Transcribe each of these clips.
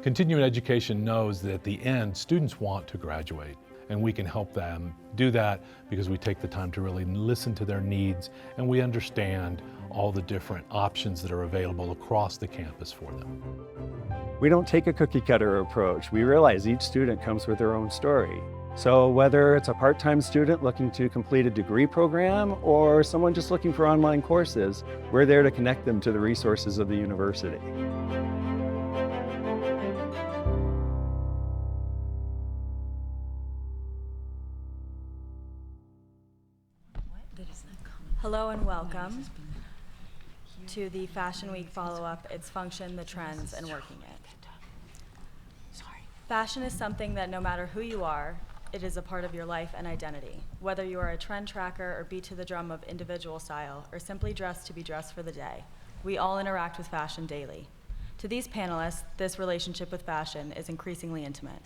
Continuing education knows that at the end, students want to graduate, and we can help them do that because we take the time to really listen to their needs and we understand all the different options that are available across the campus for them. We don't take a cookie cutter approach. We realize each student comes with their own story. So whether it's a part-time student looking to complete a degree program or someone just looking for online courses, we're there to connect them to the resources of the university. Hello and welcome to the Fashion Week follow-up, its function, the trends, and working it. Fashion is something that no matter who you are, it is a part of your life and identity. Whether you are a trend tracker or beat to the drum of individual style, or simply dressed to be dressed for the day, we all interact with fashion daily. To these panelists, this relationship with fashion is increasingly intimate.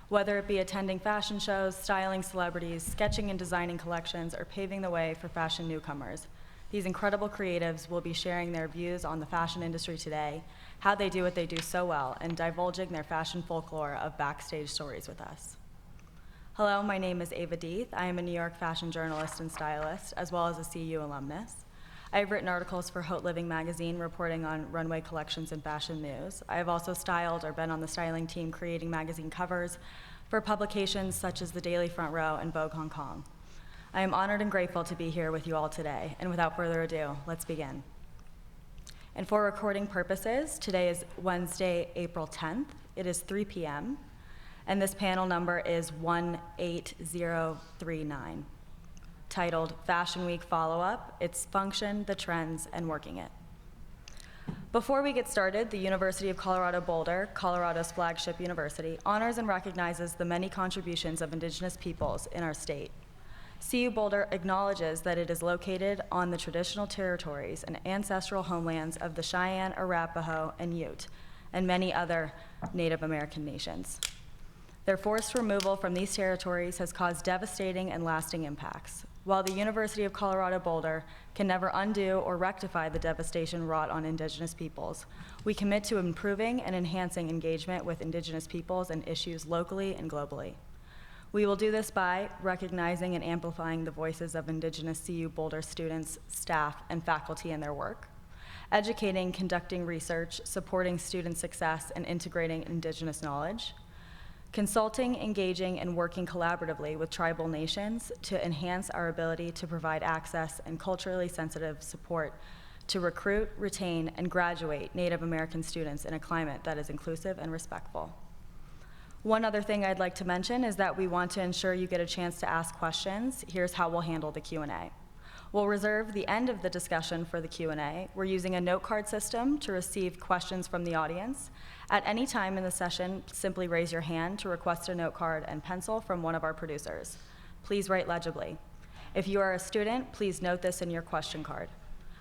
Whether it be attending fashion shows, styling celebrities, sketching and designing collections, or paving the way for fashion newcomers, these incredible creatives will be sharing their views on the fashion industry today, how they do what they do so well, and divulging their fashion folklore of backstage stories with us. Hello, my name is Ava Deith. I am a New York fashion journalist and stylist, as well as a CU alumnus. I have written articles for Haute Living magazine reporting on runway collections and fashion news. I have also styled or been on the styling team creating magazine covers for publications such as the Daily Front Row and Vogue Hong Kong. I am honored and grateful to be here with you all today, and without further ado, let's begin. And for recording purposes, today is Wednesday, April 10th. It is 3 p.m., and this panel number is 18039, titled Fashion Week Follow-Up, Its Function, the Trends, and Working It. Before we get started, the University of Colorado Boulder, Colorado's flagship university, honors and recognizes the many contributions of Indigenous peoples in our state. CU Boulder acknowledges that it is located on the traditional territories and ancestral homelands of the Cheyenne, Arapaho, and Ute, and many other Native American nations. Their forced removal from these territories has caused devastating and lasting impacts. While the University of Colorado Boulder can never undo or rectify the devastation wrought on Indigenous peoples, we commit to improving and enhancing engagement with Indigenous peoples and issues locally and globally. We will do this by recognizing and amplifying the voices of Indigenous CU Boulder students, staff, and faculty in their work, educating, conducting research, supporting student success, and integrating Indigenous knowledge, consulting, engaging, and working collaboratively with tribal nations to enhance our ability to provide access and culturally sensitive support to recruit, retain, and graduate Native American students in a climate that is inclusive and respectful. One other thing I'd like to mention is that we want to ensure you get a chance to ask questions. Here's how we'll handle the Q&A. We'll reserve the end of the discussion for the Q&A. We're using a note card system to receive questions from the audience. At any time in the session, simply raise your hand to request a note card and pencil from one of our producers. Please write legibly. If you are a student, please note this in your question card.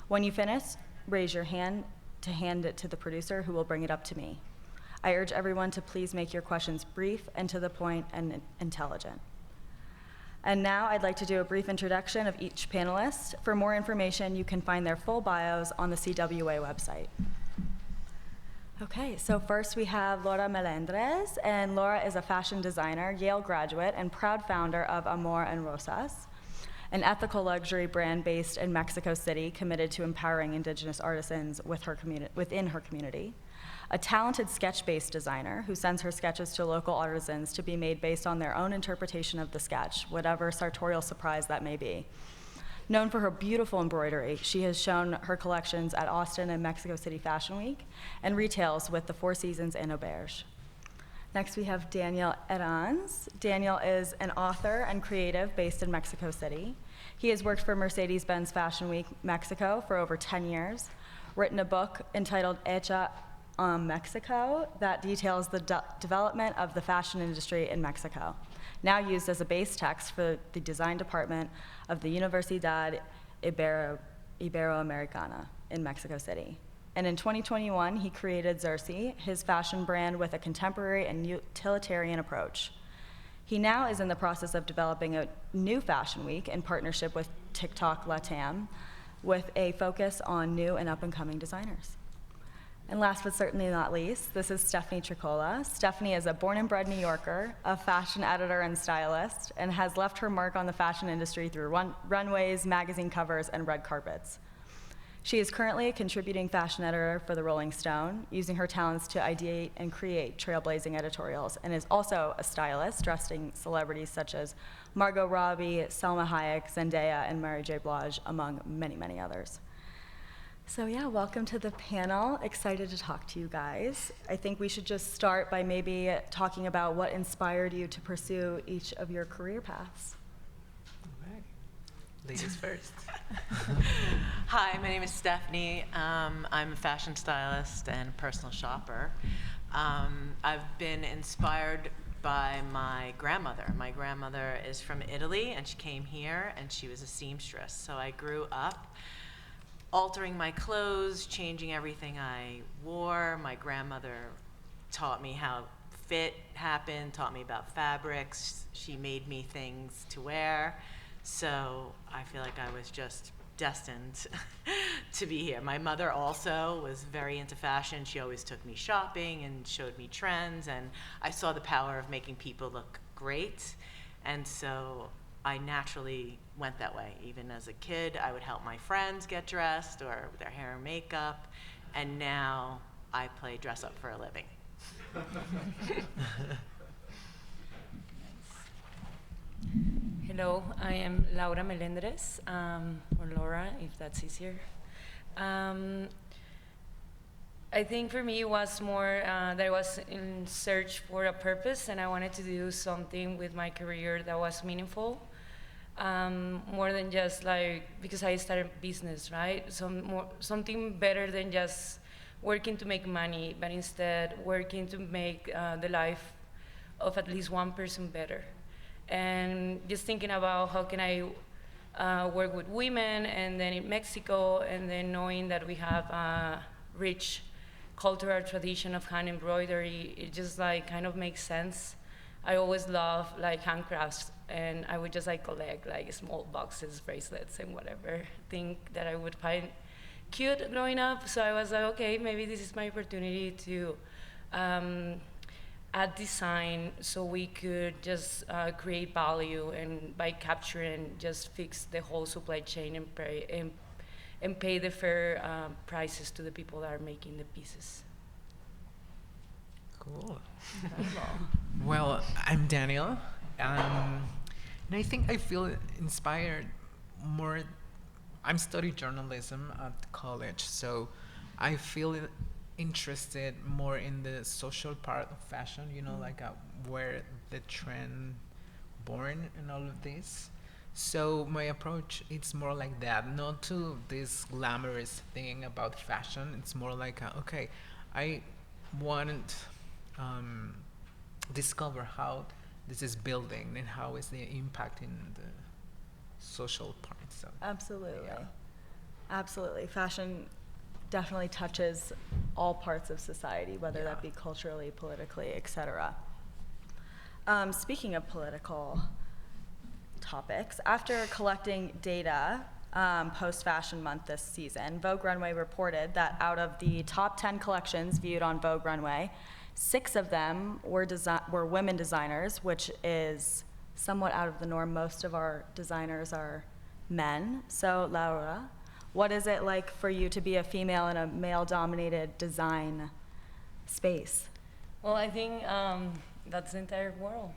When you finish, raise your hand to hand it to the producer, who will bring it up to me. I urge everyone to please make your questions brief and to the point and intelligent. And now I'd like to do a brief introduction of each panelist. For more information, you can find their full bios on the CWA website. Okay, so first we have Laura Melendrez, and Laura is a fashion designer, Yale graduate, and proud founder of Amor and Rosas, an ethical luxury brand based in Mexico City committed to empowering Indigenous artisans within her community. A talented sketch-based designer who sends her sketches to local artisans to be made based on their own interpretation of the sketch, whatever sartorial surprise that may be. Known for her beautiful embroidery, she has shown her collections at Austin and Mexico City Fashion Week and retails with the Four Seasons and Auberge. Next we have Daniel Herranz. Daniel is an author and creative based in Mexico City. He has worked for Mercedes-Benz Fashion Week Mexico for over 10 years, written a book entitled Hecha Mexico that details the development of the fashion industry in Mexico, now used as a base text for the design department of the Universidad Iberoamericana in Mexico City. And in 2021, he created Xerxes, his fashion brand with a contemporary and utilitarian approach. He now is in the process of developing a new fashion week in partnership with TikTok Latam, with a focus on new and up-and-coming designers. And last but certainly not least, this is Stephanie Tricola. Stephanie is a born and bred New Yorker, a fashion editor and stylist, and has left her mark on the fashion industry through runways, magazine covers, and red carpets. She is currently a contributing fashion editor for the Rolling Stone, using her talents to ideate and create trailblazing editorials, and is also a stylist, dressing celebrities such as Margot Robbie, Selma Hayek, Zendaya, and Mary J. Blige, among many, many others. So yeah, welcome to the panel. Excited to talk to you guys. I think we should just start by maybe talking about what inspired you to pursue each of your career paths. All right. Ladies first. Hi, my name is Stephanie. I'm a fashion stylist and personal shopper. I've been inspired by my grandmother. My grandmother is from Italy, and she came here, and she was a seamstress. So I grew up altering my clothes, changing everything I wore. My grandmother taught me how fit happened, taught me about fabrics. She made me things to wear. So I feel like I was just destined to be here. My mother also was very into fashion. She always took me shopping and showed me trends, and I saw the power of making people look great. And so I naturally went that way. Even as a kid, I would help my friends get dressed or with their hair and makeup, and now I play dress up for a living. Hello, I am Laura Melendrez, or Laura, if that's easier. I think for me it was more that I was in search for a purpose, and I wanted to do something with my career that was meaningful. More than just because I started business, right? Something better than just working to make money, but instead working to make the life of at least one person better. And just thinking about how can I work with women, and then in Mexico, and then knowing that we have a rich cultural tradition of hand embroidery, it just kind of makes sense. I always love handcrafts, and I would just collect small boxes, bracelets, and whatever thing that I would find cute growing up. So I was like, okay, maybe this is my opportunity to add design so we could just create value, and by capturing, just fix the whole supply chain and pay the fair prices to the people that are making the pieces. Cool. Well, I'm Daniel, and I think I feel inspired more. I'm studying journalism at college, so I feel interested more in the social part of fashion, where the trend born and all of this. So my approach, it's more like that, not to this glamorous thing about fashion. It's more like, okay, I want discover how this is building and how is the impact in the social part. So Absolutely. yeah. Absolutely. Fashion definitely touches all parts of society, whether that be culturally, politically, etc. Speaking of political topics, after collecting data post-Fashion Month this season, Vogue Runway reported that out of the top 10 collections viewed on Vogue Runway, 6 of them were women designers, which is somewhat out of the norm. Most of our designers are men. So, Laura, what is it like for you to be a female in a male-dominated design space? Well, I think that's the entire world.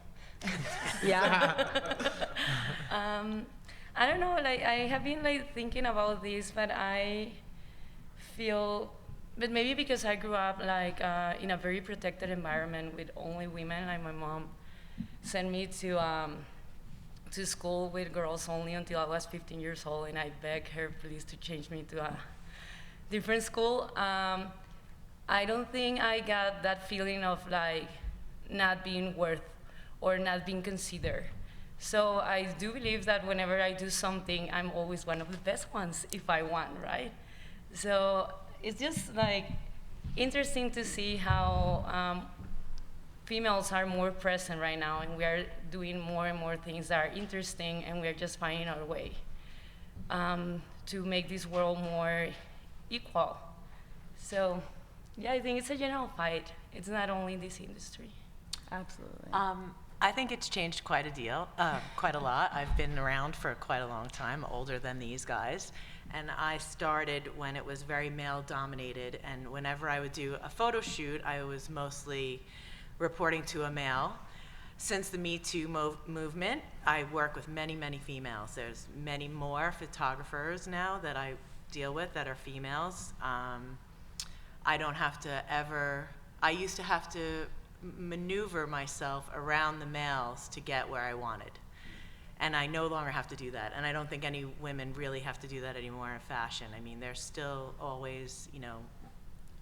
Yeah. I don't know, I have been thinking about this, but I feel, but maybe because I grew up in a very protected environment with only women. My mom sent me to school with girls only until I was 15 years old, and I begged her please to change me to a different school. I don't think I got that feeling of not being worth or not being considered. So I do believe that whenever I do something, I'm always one of the best ones if I want, right? So it's just interesting to see how females are more present right now, and we are doing more and more things that are interesting, and we're just finding our way to make this world more equal. So Yeah, I think it's a general fight. It's not only this industry. Absolutely. I think it's changed quite a lot. I've been around for quite a long time, older than these guys. And I started when it was very male dominated. And whenever I would do a photo shoot, I was mostly reporting to a male. Since the Me Too movement, I work with many, many females. There's many more photographers now that I deal with that are females. I don't have to ever, I used to have to maneuver myself around the males to get where I wanted. And I no longer have to do that. And I don't think any women really have to do that anymore in fashion. I mean, there's still always, you know,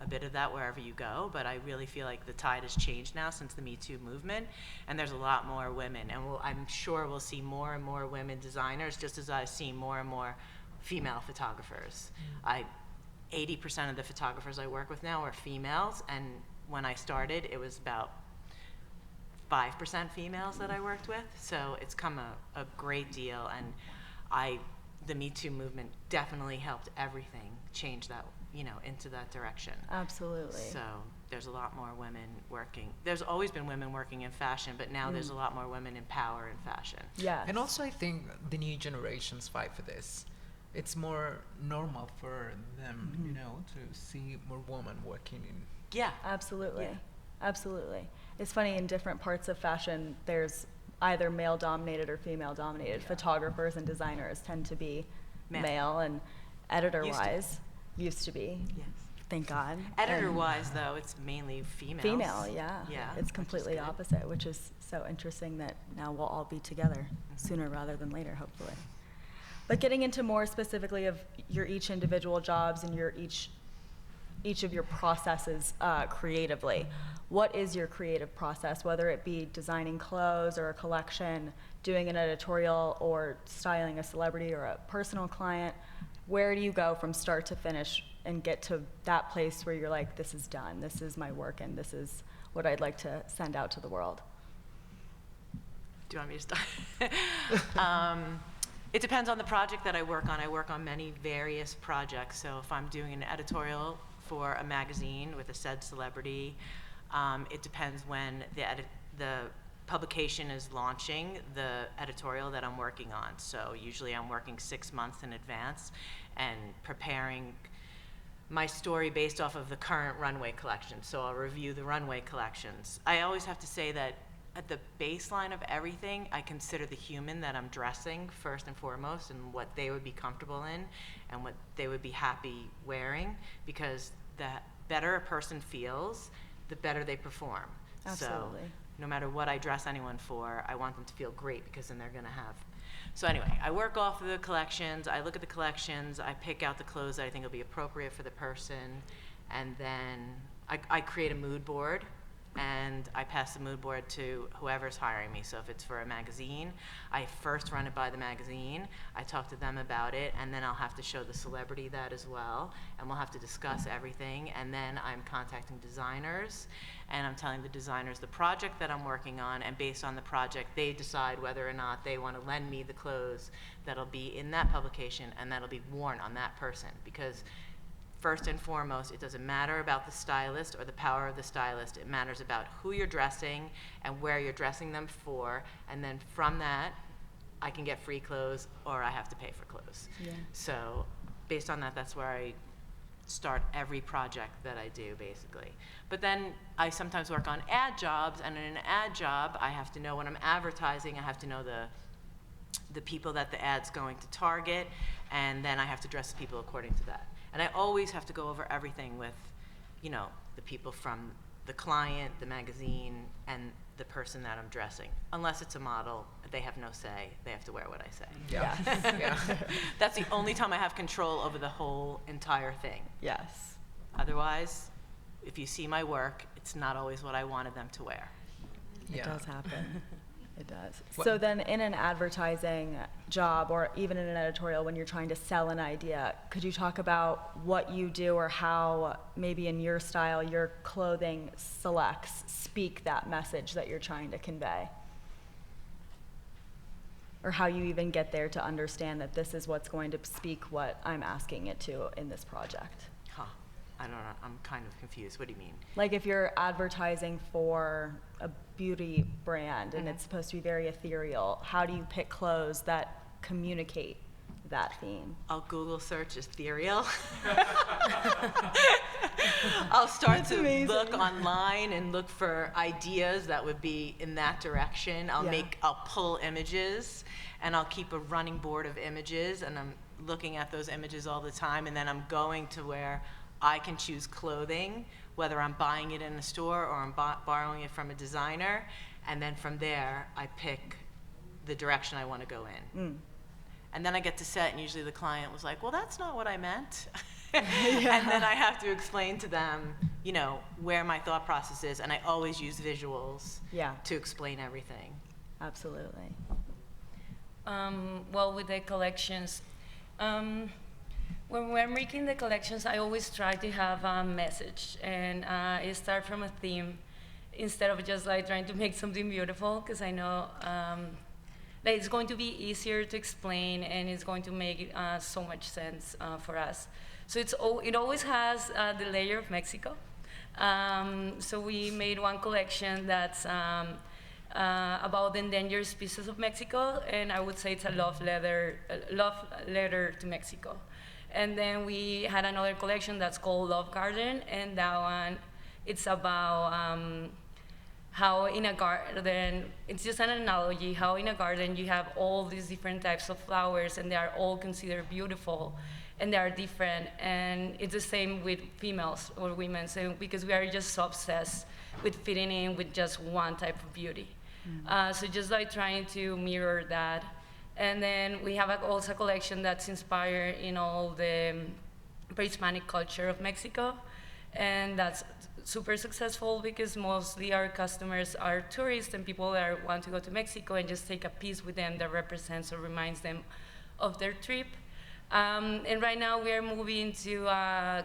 a bit of that wherever you go, but I really feel like the tide has changed now since the Me Too movement, and there's a lot more women. And I'm sure we'll see more and more women designers, just as I've seen more and more female photographers. 80% of the photographers I work with now are females, and when I started, it was about 5% females that I worked with, so it's come a great deal, and the Me Too movement definitely helped everything change that, you know, into that direction. Absolutely. So there's a lot more women working. There's always been women working in fashion, but now there's a lot more women in power in fashion. Yes. And also I think the new generations fight for this. It's more normal for them, you know, to see more women working in. Yeah. Absolutely. Yeah. Absolutely. It's funny, in different parts of fashion, there's either male-dominated or female-dominated. Photographers and designers tend to be male, and editor-wise, used to be. Yes. Thank God. Editor-wise, though, it's mainly females. Female, yeah. Yeah. It's completely good. opposite, which is so interesting that now we'll all be together sooner rather than later, hopefully. But getting into more specifically of your each individual jobs and your each of your processes creatively. What is your creative process, whether it be designing clothes or a collection, doing an editorial, or styling a celebrity or a personal client? Where do you go from start to finish and get to that place where you're like, this is done, this is my work, and this is what I'd like to send out to the world? Do you want me to start? It depends on the project that I work on. I work on many various projects. So if I'm doing an editorial for a magazine with a said celebrity, it depends when the publication is launching the editorial that I'm working on. So usually I'm working 6 months in advance and preparing my story based off of the current runway collection. So I'll review the runway collections. I always have to say that at the baseline of everything, I consider the human that I'm dressing first and foremost, and what they would be comfortable in and what they would be happy wearing, because the better a person feels, the better they perform. Absolutely. So no matter what I dress anyone for, I want them to feel great, because then they're gonna have. So anyway, I work off of the collections, I look at the collections, I pick out the clothes that I think will be appropriate for the person, and then I create a mood board, and I pass the mood board to whoever's hiring me. So if it's for a magazine, I first run it by the magazine, I talk to them about it, and then I'll have to show the celebrity that as well, and we'll have to discuss everything, and then I'm contacting designers, and I'm telling the designers the project that I'm working on, and based on the project, they decide whether or not they want to lend me the clothes that'll be in that publication and that'll be worn on that person. Because first and foremost, it doesn't matter about the stylist or the power of the stylist. It matters about who you're dressing and where you're dressing them for, and then from that, I can get free clothes or I have to pay for clothes. Yeah. So based on that, that's where I start every project that I do, basically. But then I sometimes work on ad jobs, and in an ad job, I have to know when I'm advertising, I have to know the people that the ad's going to target, and then I have to dress the people according to that. And I always have to go over everything with, you know, the people from the client, the magazine, and the person that I'm dressing. Unless it's a model, they have no say. They have to wear what I say. Yeah. Yeah. That's the only time I have control over the whole entire thing. Yes. Otherwise, if you see my work, it's not always what I wanted them to wear. It does happen. It does. What- So then in an advertising job, or even in an editorial, when you're trying to sell an idea, could you talk about what you do, or how maybe in your style your clothing selects speak that message that you're trying to convey? Or how you even get there to understand that this is what's going to speak what I'm asking it to in this project? Huh. I don't know, I'm kind of confused. What do you mean? Like if you're advertising for a beauty brand and it's supposed to be very ethereal, how do you pick clothes that communicate that theme? I'll Google search ethereal. I'll start to look online and look for ideas that would be in that direction. I'll pull images, and I'll keep a running board of images, and I'm looking at those images all the time, and then I'm going to where I can choose clothing, whether I'm buying it in a store or I'm borrowing it from a designer, and then from there I pick the direction I want to go in. And then I get to set, and usually the client was like, well, that's not what I meant. And then I have to explain to them, you know, where my thought process is, and I always use visuals to explain everything. Absolutely. Well, with the collections, when we're making the collections, I always try to have a message, and it start from a theme instead of just like trying to make something beautiful, because I know that it's going to be easier to explain, and it's going to make so much sense for us. So it always has the layer of Mexico. So we made one collection that's about the endangered species of Mexico, and I would say it's a love letter to Mexico. And then we had another collection that's called Love Garden, and that one, it's about how in a garden, it's just an analogy, how in a garden you have all these different types of flowers, and they are all considered beautiful, and they are different. And it's the same with females or women, so because we are just so obsessed with fitting in with just one type of beauty. So just like trying to mirror that. And then we have also a collection that's inspired in all the pre-Hispanic culture of Mexico, and that's super successful because mostly our customers are tourists and people that want to go to Mexico and just take a piece with them that represents or reminds them of their trip. And right now we are moving to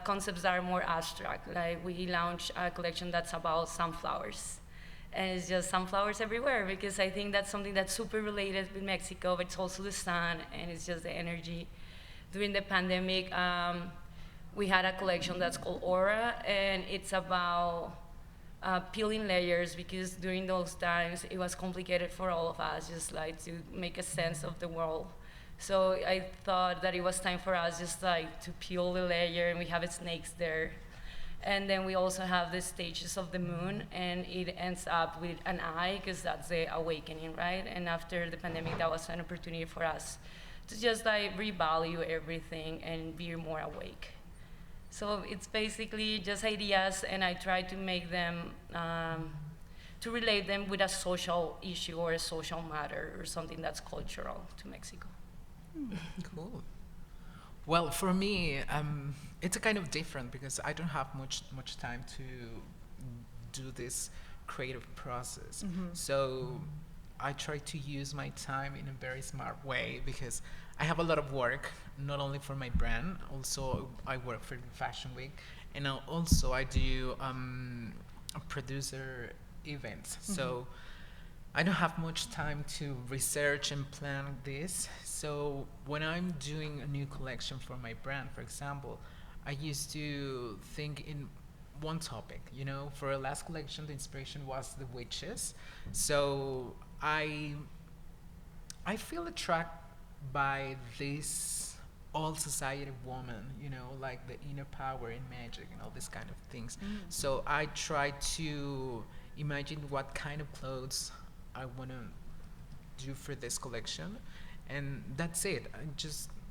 concepts that are more abstract. Like we launched a collection that's about sunflowers. And it's just sunflowers everywhere, because I think that's something that's super related with Mexico, but it's also the sun, and it's just the energy. During the pandemic, we had a collection that's called Aura, and it's about peeling layers, because during those times, it was complicated for all of us, just like to make a sense of the world. So I thought that it was time for us just like to peel the layer, and we have snakes there. And then we also have the stages of the moon, and it ends up with an eye, because that's the awakening, right? And after the pandemic, that was an opportunity for us to just like revalue everything and be more awake. So it's basically just ideas, and I try to make them, to relate them with a social issue or a social matter or something that's cultural to Mexico. Cool. Well, for me, it's a kind of different because I don't have much time to do this creative process. So I try to use my time in a very smart way, because I have a lot of work, not only for my brand, also I work for Fashion Week, and also I do producer events. So I don't have much time to research and plan this. So when I'm doing a new collection for my brand, for example, I used to think in one topic, you know. For our last collection, the inspiration was the witches. So I feel attracted by this all society woman, you know, like the inner power in magic and all these kind of things. So I try to imagine what kind of clothes I want to do for this collection, and that's it.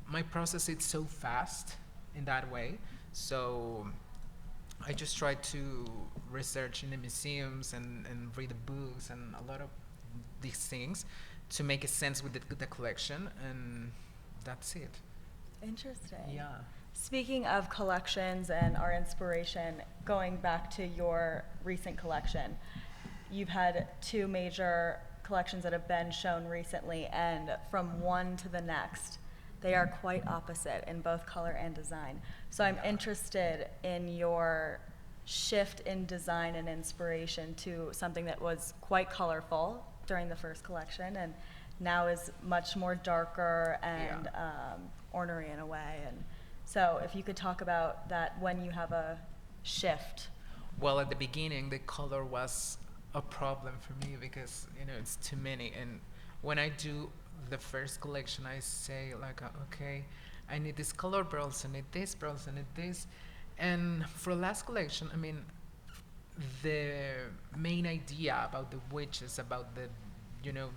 My process is so fast in that way, so I just try to research in the museums and read the books and a lot of these things to make a sense with the collection, and that's it. Interesting. Yeah. Speaking of collections and our inspiration, going back to your recent collection, you've had two major collections that have been shown recently, and from one to the next, they are quite opposite in both color and design. So I'm interested in your shift in design and inspiration to something that was quite colorful during the first collection, and now is much more darker and ornery in a way. And so if you could talk about that, when you have a shift? Well, at the beginning, the color was a problem for me because, it's too many. And when I do the first collection, I say like, okay, I need this color, but also need this, but also need this. And for last collection, I mean, the main idea about the witches, about the,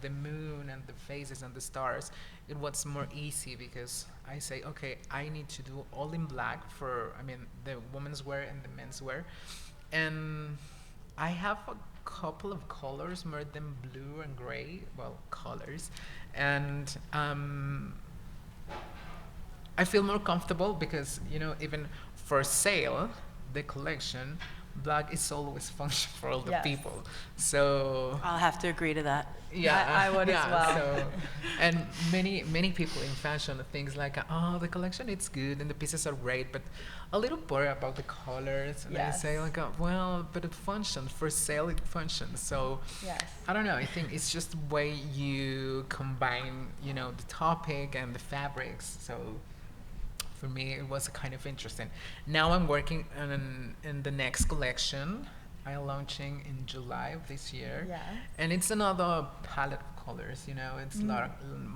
the moon and the phases and the stars, it was more easy because I say, okay, I need to do all in black for, the women's wear and the men's wear. And I have a couple of colors more than blue and gray, well, colors. And I feel more comfortable because, even for sale, the collection, black is always function for all the Yes. people. So I'll have to agree to that. yeah, I would as well. So, and many people in fashion things like, oh, the collection it's good and the pieces are great, but a little bored about the colors. And Yes. I say like, well, but it functions for sale. It functions. So Yes. I don't know. I think it's just the way you combine, the topic and the fabrics. So for me, it was kind of interesting. Now I'm working in the next collection. I'm launching in July of this year. Yeah. And it's another palette of colors, it's a lot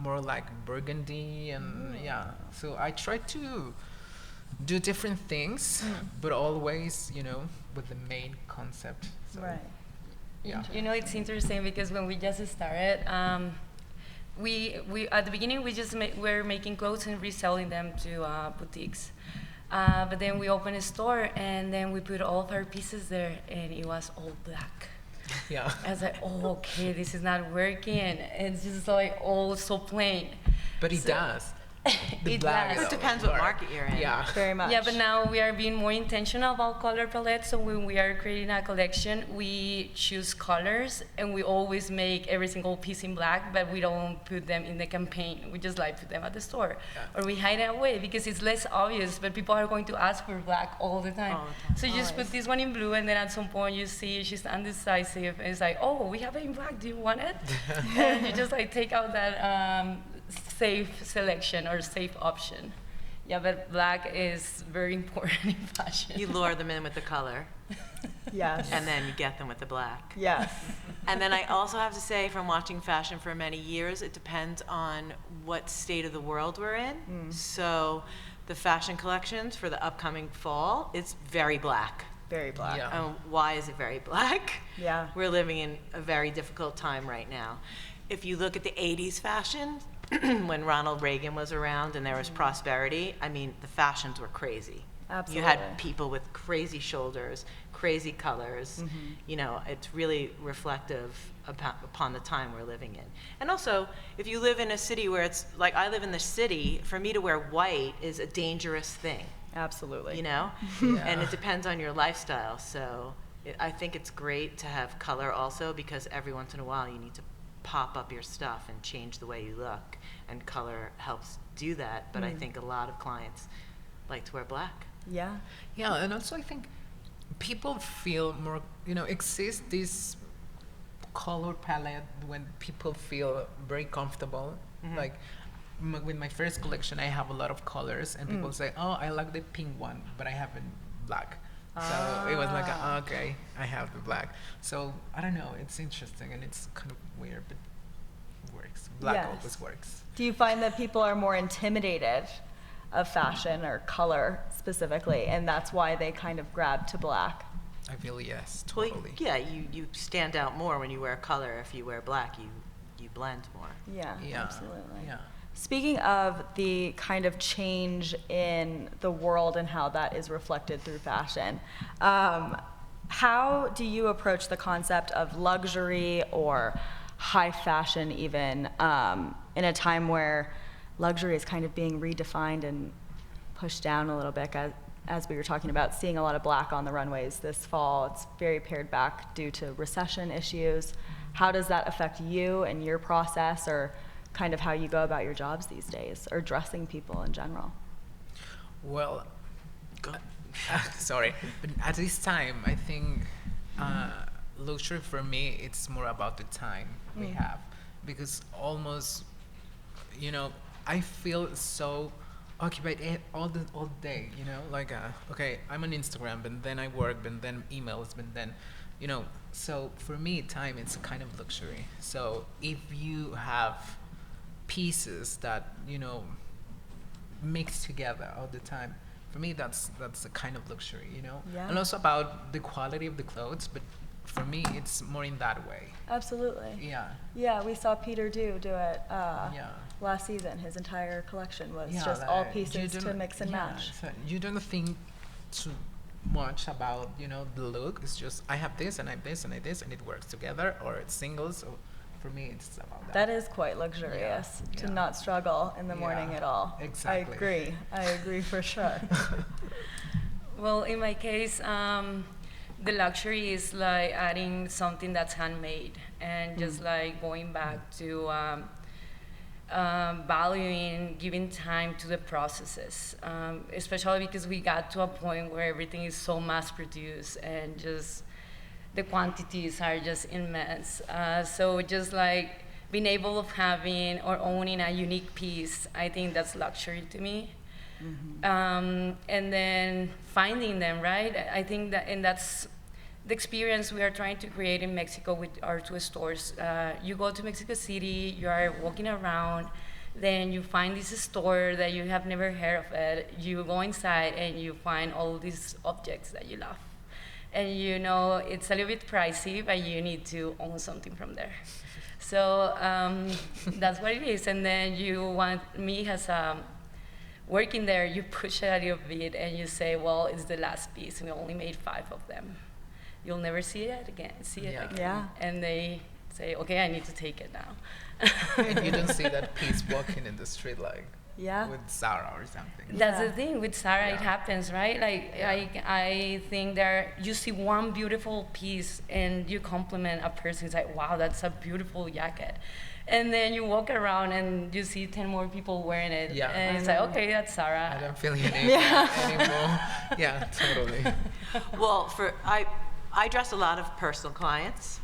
more like burgundy and yeah. So I try to do different things, but always, with the main concept. So, Right. yeah. It's interesting because when we just started, we at the beginning we just were making clothes and reselling them to boutiques. But then we opened a store and then we put all of our pieces there and it was all black. Yeah. I was like, oh, okay, this is not working. It's just like all so plain. But it So- does. The It black does. is It depends what dark. market you're in. Yeah. Very much. Yeah, but now we are being more intentional about color palette. So when we are creating a collection, we choose colors and we always make every single piece in black, but we don't put them in the campaign. We just like put them at the store. Yeah. Or we hide it away because it's less obvious, but people are going to ask for black all the time. All the time. So you just Always. put this one in blue and then at some point you see she's undecisive and it's like, oh, we have it in black, do you want it? And you just like take out that safe selection or safe option. Yeah, but black is very important in fashion. You lure them in with the color, Yes. and then you get them with the black. Yes. And then I also have to say, from watching fashion for many years, it depends on what state of the world we're in. So the fashion collections for the upcoming fall, it's very black. Very black. Yeah. Why is it very black? Yeah. We're living in a very difficult time right now. If you look at the 80s fashion, when Ronald Reagan was around and there was prosperity, the fashions were crazy. Absolutely. You had people with crazy shoulders, crazy colors. It's really reflective upon the time we're living in. And also, if you live in a city where it's like I live in the city, for me to wear white is a dangerous thing. Absolutely. And it depends on your lifestyle. So I think it's great to have color also because every once in a while you need to pop up your stuff and change the way you look, and color helps do that. But I think a lot of clients like to wear black. Yeah. Yeah, and also I think people feel more, exists this color palette when people feel very comfortable. Like with my first collection, I have a lot of colors, and people say, "Oh, I like the pink one, but I have it black." So it was like, okay, I have the black. So I don't know, it's interesting and it's kind of weird, but it works. Black Yes. always works. Do you find that people are more intimidated of fashion or color specifically, and that's why they kind of grab to black? I feel yes, Well, totally. yeah, you stand out more when you wear color. If you wear black, you blend more. Yeah, Yeah. absolutely. Yeah. Speaking of the kind of change in the world and how that is reflected through fashion, how do you approach the concept of luxury or high fashion even in a time where luxury is kind of being redefined and pushed down a little bit, as we were talking about, seeing a lot of black on the runways this fall? It's very pared back due to recession issues. How does that affect you and your process, or kind of how you go about your jobs these days, or dressing people in general? Well, sorry, but at this time, I think luxury for me, it's more about the time we have, because almost, I feel so occupied all day, you know, like okay, I'm on Instagram, but then I work, but then emails, but then, you know, so for me, time is a kind of luxury. So if you have pieces that, you know, mix together all the time, for me that's a kind of luxury, you know. Yeah. And also about the quality of the clothes, but for me it's more in that way. Absolutely. Yeah. Yeah, we saw Peter do it Yeah. last season. His entire collection was Yeah, just all like, pieces you to don't- mix and yeah, match. so you don't think too much about, you know, the look. It's just I have this and I have this and I have this and it works together, or it's single. So for me it's about that. That is quite luxurious to yeah. not struggle in the morning Yeah, at all. exactly. I agree for sure. Well, in my case, the luxury is like adding something that's handmade and just like going back to valuing, giving time to the processes, especially because we got to a point where everything is so mass produced and just the quantities are just immense. So just like being able of having or owning a unique piece, I think that's luxury to me. And then finding them, right? I think that, and that's the experience we are trying to create in Mexico with our two stores. You go to Mexico City, you are walking around, then you find this store that you have never heard of it. You go inside and you find all these objects that you love. And you know, it's a little bit pricey, but you need to own something from there. So that's what it is. And then you want me as working there, you push it a little bit and you say, well, it's the last piece. We only made 5 of them. You'll never see it again. Yeah. And they say, okay, I need to take it now. And you don't see that piece walking in the street like with Zara or something. That's the thing with Zara, Yeah. it happens, right? Like I think you see one beautiful piece and you compliment a person. It's like, wow, that's a beautiful jacket. And then you walk around and you see 10 more people wearing it. Yeah. And it's like, okay, that's I Zara. don't feel unique anymore. Yeah, totally. Well, I dress a lot of personal clients,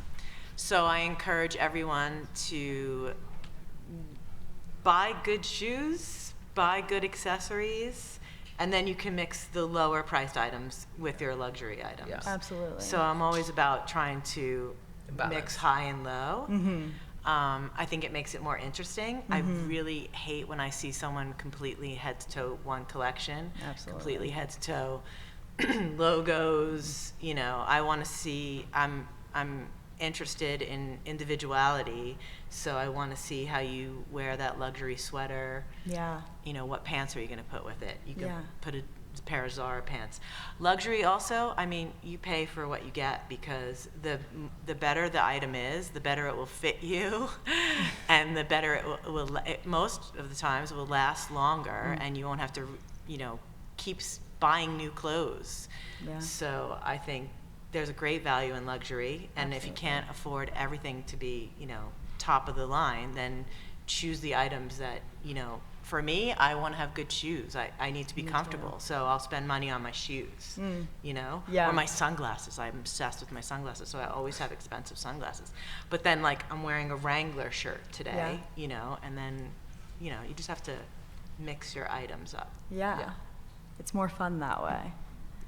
so I encourage everyone to buy good shoes, buy good accessories, and then you can mix the lower priced items with your luxury items. Yeah. Absolutely. So I'm always about trying to Balance. mix high and low. I think it makes it more interesting. I really hate when I see someone completely head to toe one collection, Absolutely. completely head to toe logos. You know, I want to see. I'm interested in individuality, so I want to see how you wear that luxury sweater. Yeah. You know, what pants are you going to put with it? You can Yeah. put a pair of Zara pants. Luxury also, I mean, you pay for what you get, because the better the item is, the better it will fit you, and the better it most of the times will last longer, and you won't have to, you know, keep buying new clothes. Yeah. So I think there's a great value in luxury, and if you can't afford everything to be, you know, top of the line, then choose the items that, you know, for me, I want to have good shoes. I need to be comfortable, so I'll spend money on my shoes, you know? Yeah. Or my sunglasses. I'm obsessed with my sunglasses, so I always have expensive sunglasses. But then, like, I'm wearing a Wrangler shirt today, you know, and then, you know, you just have to mix your items up. Yeah. It's more fun that way.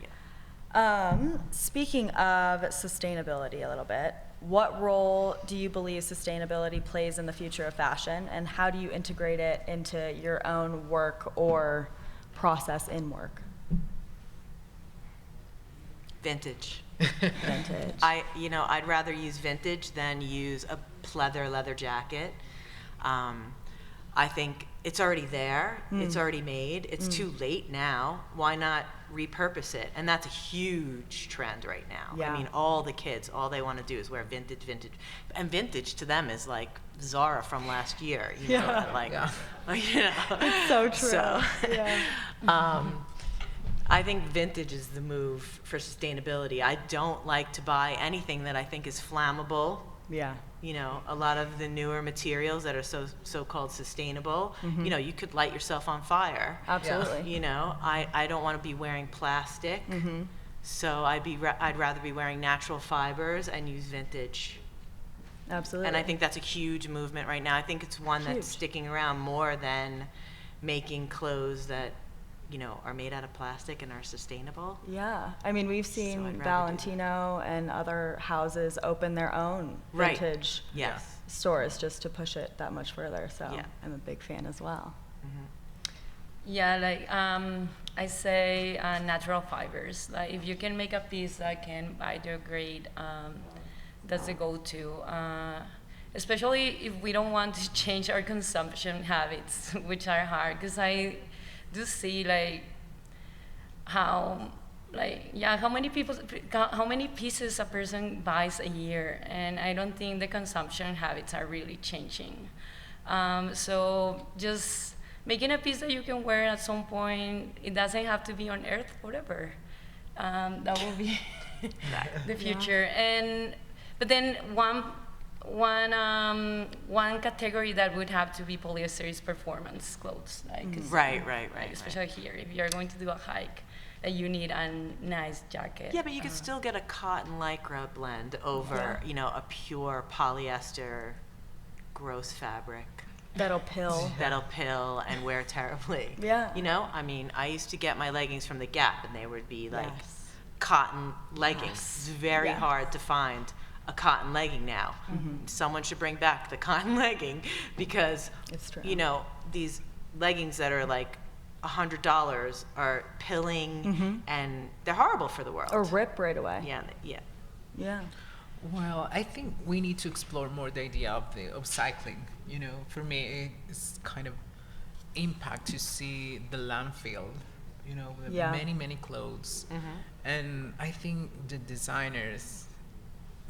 Yeah. Speaking of sustainability a little bit, what role do you believe sustainability plays in the future of fashion, and how do you integrate it into your own work or process in work? Vintage. Vintage. I'd rather use vintage than use a pleather leather jacket. I think it's already there. It's already made. It's too late now. Why not repurpose it? And that's a huge trend right now. Yeah. I mean, all the kids, all they want to do is wear vintage. And vintage to them is like Zara from last year. You know, like, you know. It's so true. So, yeah. I think vintage is the move for sustainability. I don't like to buy anything that I think is flammable. Yeah. You know, a lot of the newer materials that are so-called sustainable, you know, you could light yourself on fire. Absolutely. You know, I don't want to be wearing plastic, so I'd rather be wearing natural fibers and use vintage. Absolutely. And I think that's a huge movement right now. I think it's one Huge. that's sticking around more than making clothes that are made out of plastic and are sustainable. Yeah, I mean, we've So seen I'd rather do that. Valentino and other houses open their own Right. vintage Yes. stores just to push it that much further. So Yeah. I'm a big fan as well. Yeah, like I say natural fibers. Like if you can make a piece that can biodegrade, that's the go-to. Especially if we don't want to change our consumption habits, which are hard, because I do see like how how many pieces a person buys a year, and I don't think the consumption habits are really changing. So just making a piece that you can wear at some point, it doesn't have to be on Earth forever. That will be the future. But then one category that would have to be polyester is performance clothes. Right. Especially here, if you're going to do a hike, you need a nice jacket. Yeah, but you could still get a cotton lycra blend over, a pure polyester, gross fabric. That'll pill. That'll pill and wear terribly. Yeah. I mean, I used to get my leggings from the Gap, and they would be like Yes. cotton leggings. Yes. It's very Yeah. hard to find a cotton legging now. Someone should bring back the cotton legging, because It's true. these leggings that are like $100 are pilling, and they're horrible for the world. Or rip right away. Yeah. Yeah. Well, I think we need to explore more the idea of the upcycling. For me, it's kind of impact to see the landfill, with Yeah. many clothes. And I think the designers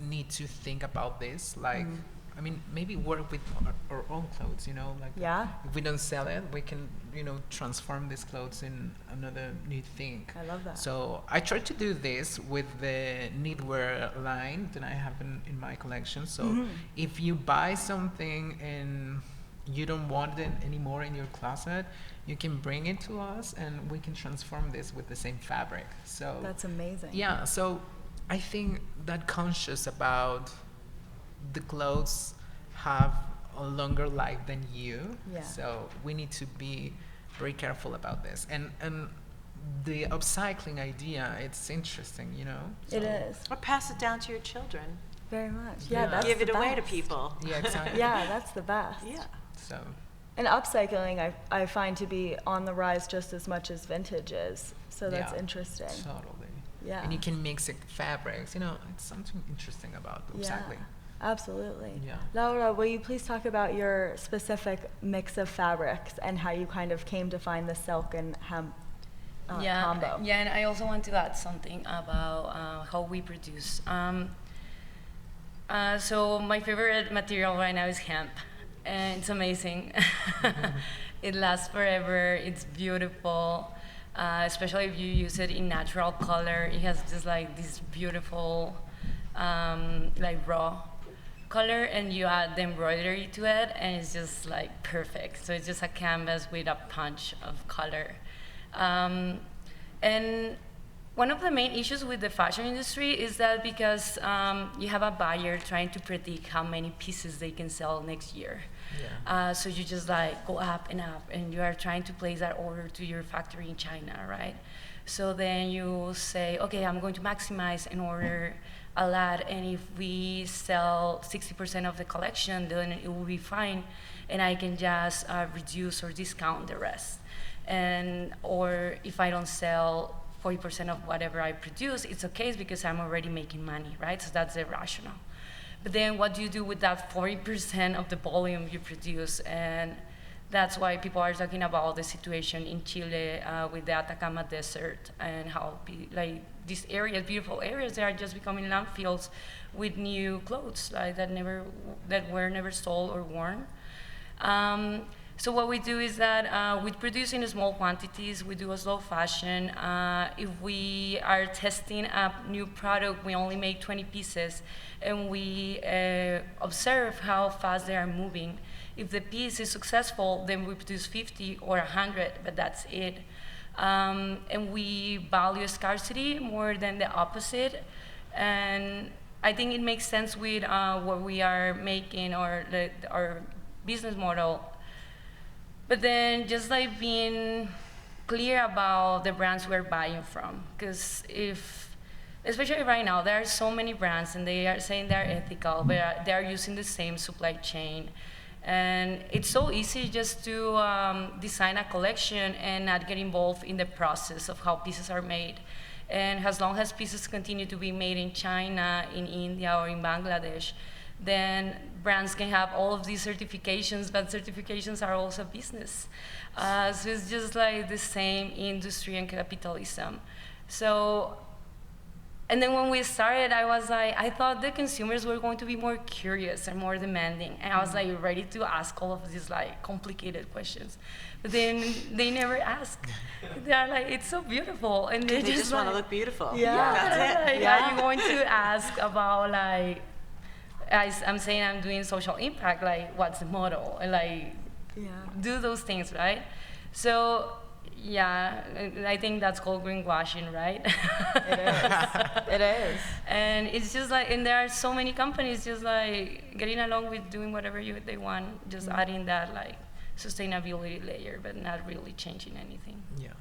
need to think about this. Like, I mean, maybe work with our own clothes, like Yeah. if we don't sell it, we can, transform these clothes in another new thing. I love that. So I try to do this with the knitwear line that I have in my collection. So if you buy something and you don't want it anymore in your closet, you can bring it to us and we can transform this with the same fabric. So That's amazing. yeah, so I think that conscious about the clothes have a longer life than you. Yeah. So we need to be very careful about this. And the upcycling idea, it's interesting, It So- is. Or pass it down to your children. Very much. Yeah. Yeah, that's Give the it away to best. people. Yeah, exactly. Yeah, that's the best. Yeah. So And upcycling, I find to be on the rise just as much as vintage is. So that's yeah, interesting. Totally. Yeah. And you can mix it fabrics, it's something interesting about upcycling. Absolutely. Yeah. Laura, will you please talk about your specific mix of fabrics and how you kind of came to find the silk and hemp combo? Yeah, and I also want to add something about how we produce. So my favorite material right now is hemp, and it's amazing. It lasts forever. It's beautiful, especially if you use it in natural color. It has just like this beautiful, like raw color, and you add the embroidery to it, and it's just like perfect. So it's just a canvas with a punch of color. And one of the main issues with the fashion industry is that because you have a buyer trying to predict how many pieces they can sell next year. Yeah. So you just like go up, and you are trying to place that order to your factory in China, right? So then you say, okay, I'm going to maximize and order a lot, and if we sell 60% of the collection, then it will be fine, and I can just reduce or discount the rest. Or if I don't sell 40% of whatever I produce, it's okay because I'm already making money, right? So that's the rationale. But then what do you do with that 40% of the volume you produce? And that's why people are talking about the situation in Chile with the Atacama Desert and how these areas, beautiful areas, they are just becoming landfills with new clothes that were never sold or worn. So what we do is that we produce in small quantities. We do a slow fashion. If we are testing a new product, we only make 20 pieces, and we observe how fast they are moving. If the piece is successful, then we produce 50 or 100, but that's it. And we value scarcity more than the opposite. And I think it makes sense with what we are making or our business model. But then just like being clear about the brands we're buying from. Because especially right now, there are so many brands and they are saying they're ethical, but they are using the same supply chain. And it's so easy just to design a collection and not get involved in the process of how pieces are made. And as long as pieces continue to be made in China, in India, or in Bangladesh, then brands can have all of these certifications, but certifications are also business. So it's just like the same industry and capitalism. So, and then when we started, I was like, I thought the consumers were going to be more curious and more demanding. And I was like ready to ask all of these like complicated questions. But then they never ask. They're like, it's so beautiful. And They they just want to look beautiful. yeah, That's it. like, are you going to ask about like, I'm saying I'm doing social impact, like what's the model? And like, do those things, right? So, yeah, I think that's called greenwashing, right? It is. It is. And it's just like, and there are so many companies just like getting along with doing whatever they want, just adding that like sustainability layer, but not really changing anything. Yeah.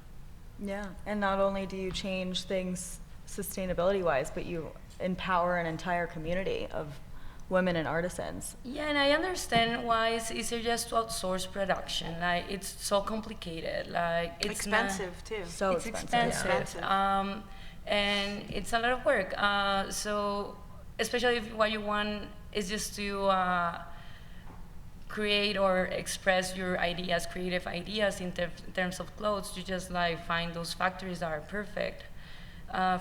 Yeah, and not only do you change things sustainability-wise, but you empower an entire community of women and artisans. Yeah, and I understand why it's easier just to outsource production. Like, it's so complicated. Like, it's Expensive too. So it's expensive. And it's a lot of work. So, especially if what you want is just to create or express your ideas, creative ideas in terms of clothes, you just like find those factories that are perfect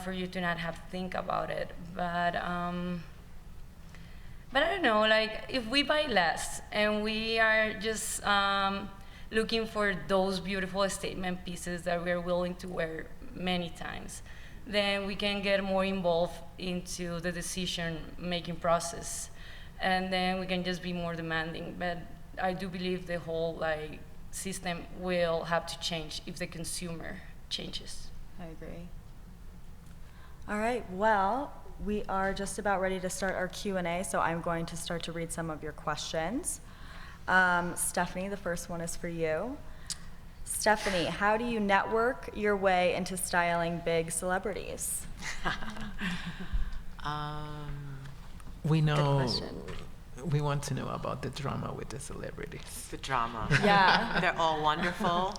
for you to not have to think about it. But I don't know, like if we buy less and we are just looking for those beautiful statement pieces that we're willing to wear many times, then we can get more involved into the decision-making process. And then we can just be more demanding. But I do believe the whole like system will have to change if the consumer changes. I agree. All right, well, we are just about ready to start our Q&A, so I'm going to start to read some of your questions. Stephanie, the first one is for you. Stephanie, how do you network your way into styling big celebrities? We Good know, question. we want to know about the drama with the celebrities. The drama. Yeah. They're all wonderful,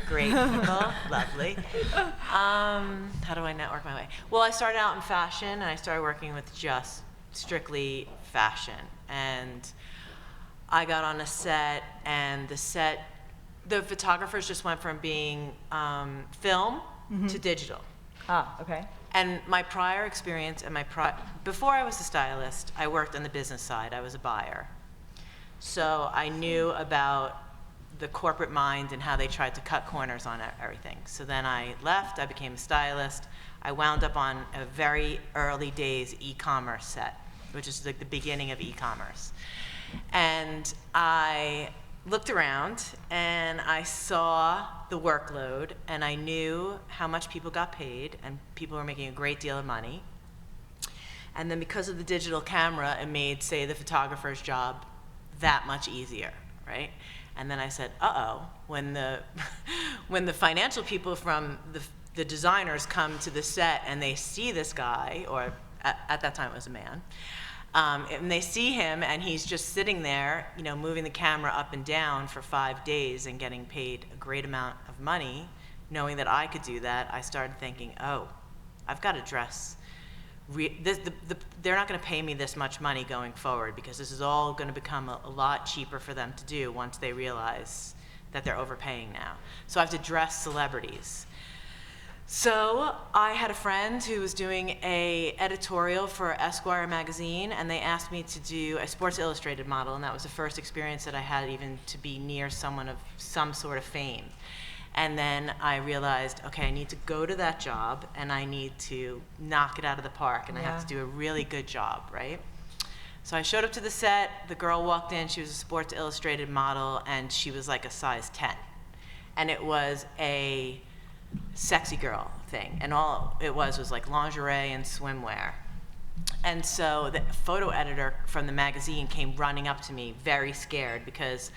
great people, lovely. How do I network my way? Well, I started out in fashion, and I started working with just strictly fashion. And I got on a set, and the photographers just went from being film to digital. Ah, okay. And my prior experience and before I was a stylist, I worked on the business side. I was a buyer. So I knew about the corporate mind and how they tried to cut corners on everything. So then I left, I became a stylist. I wound up on a very early days e-commerce set, which is like the beginning of e-commerce. And I looked around and I saw the workload and I knew how much people got paid and people were making a great deal of money. And then because of the digital camera, it made, say, the photographer's job that much easier, right? And then I said, uh-oh, when the financial people from the designers come to the set and they see this guy, or at that time it was a man, and they see him and he's just sitting there, you know, moving the camera up and down for 5 days and getting paid a great amount of money, knowing that I could do that, I started thinking, oh, I've got to dress. They're not going to pay me this much money going forward because this is all going to become a lot cheaper for them to do once they realize that they're overpaying now. So I have to dress celebrities. So I had a friend who was doing an editorial for Esquire magazine, and they asked me to do a Sports Illustrated model, and that was the first experience that I had even to be near someone of some sort of fame. And then I realized, okay, I need to go to that job, and I need to knock it out of the park, and I have to do a really good job, right? So I showed up to the set, the girl walked in, she was a Sports Illustrated model, and she was like a size 10. And it was a sexy girl thing, and all it was like lingerie and swimwear. And so the photo editor from the magazine came running up to me very scared because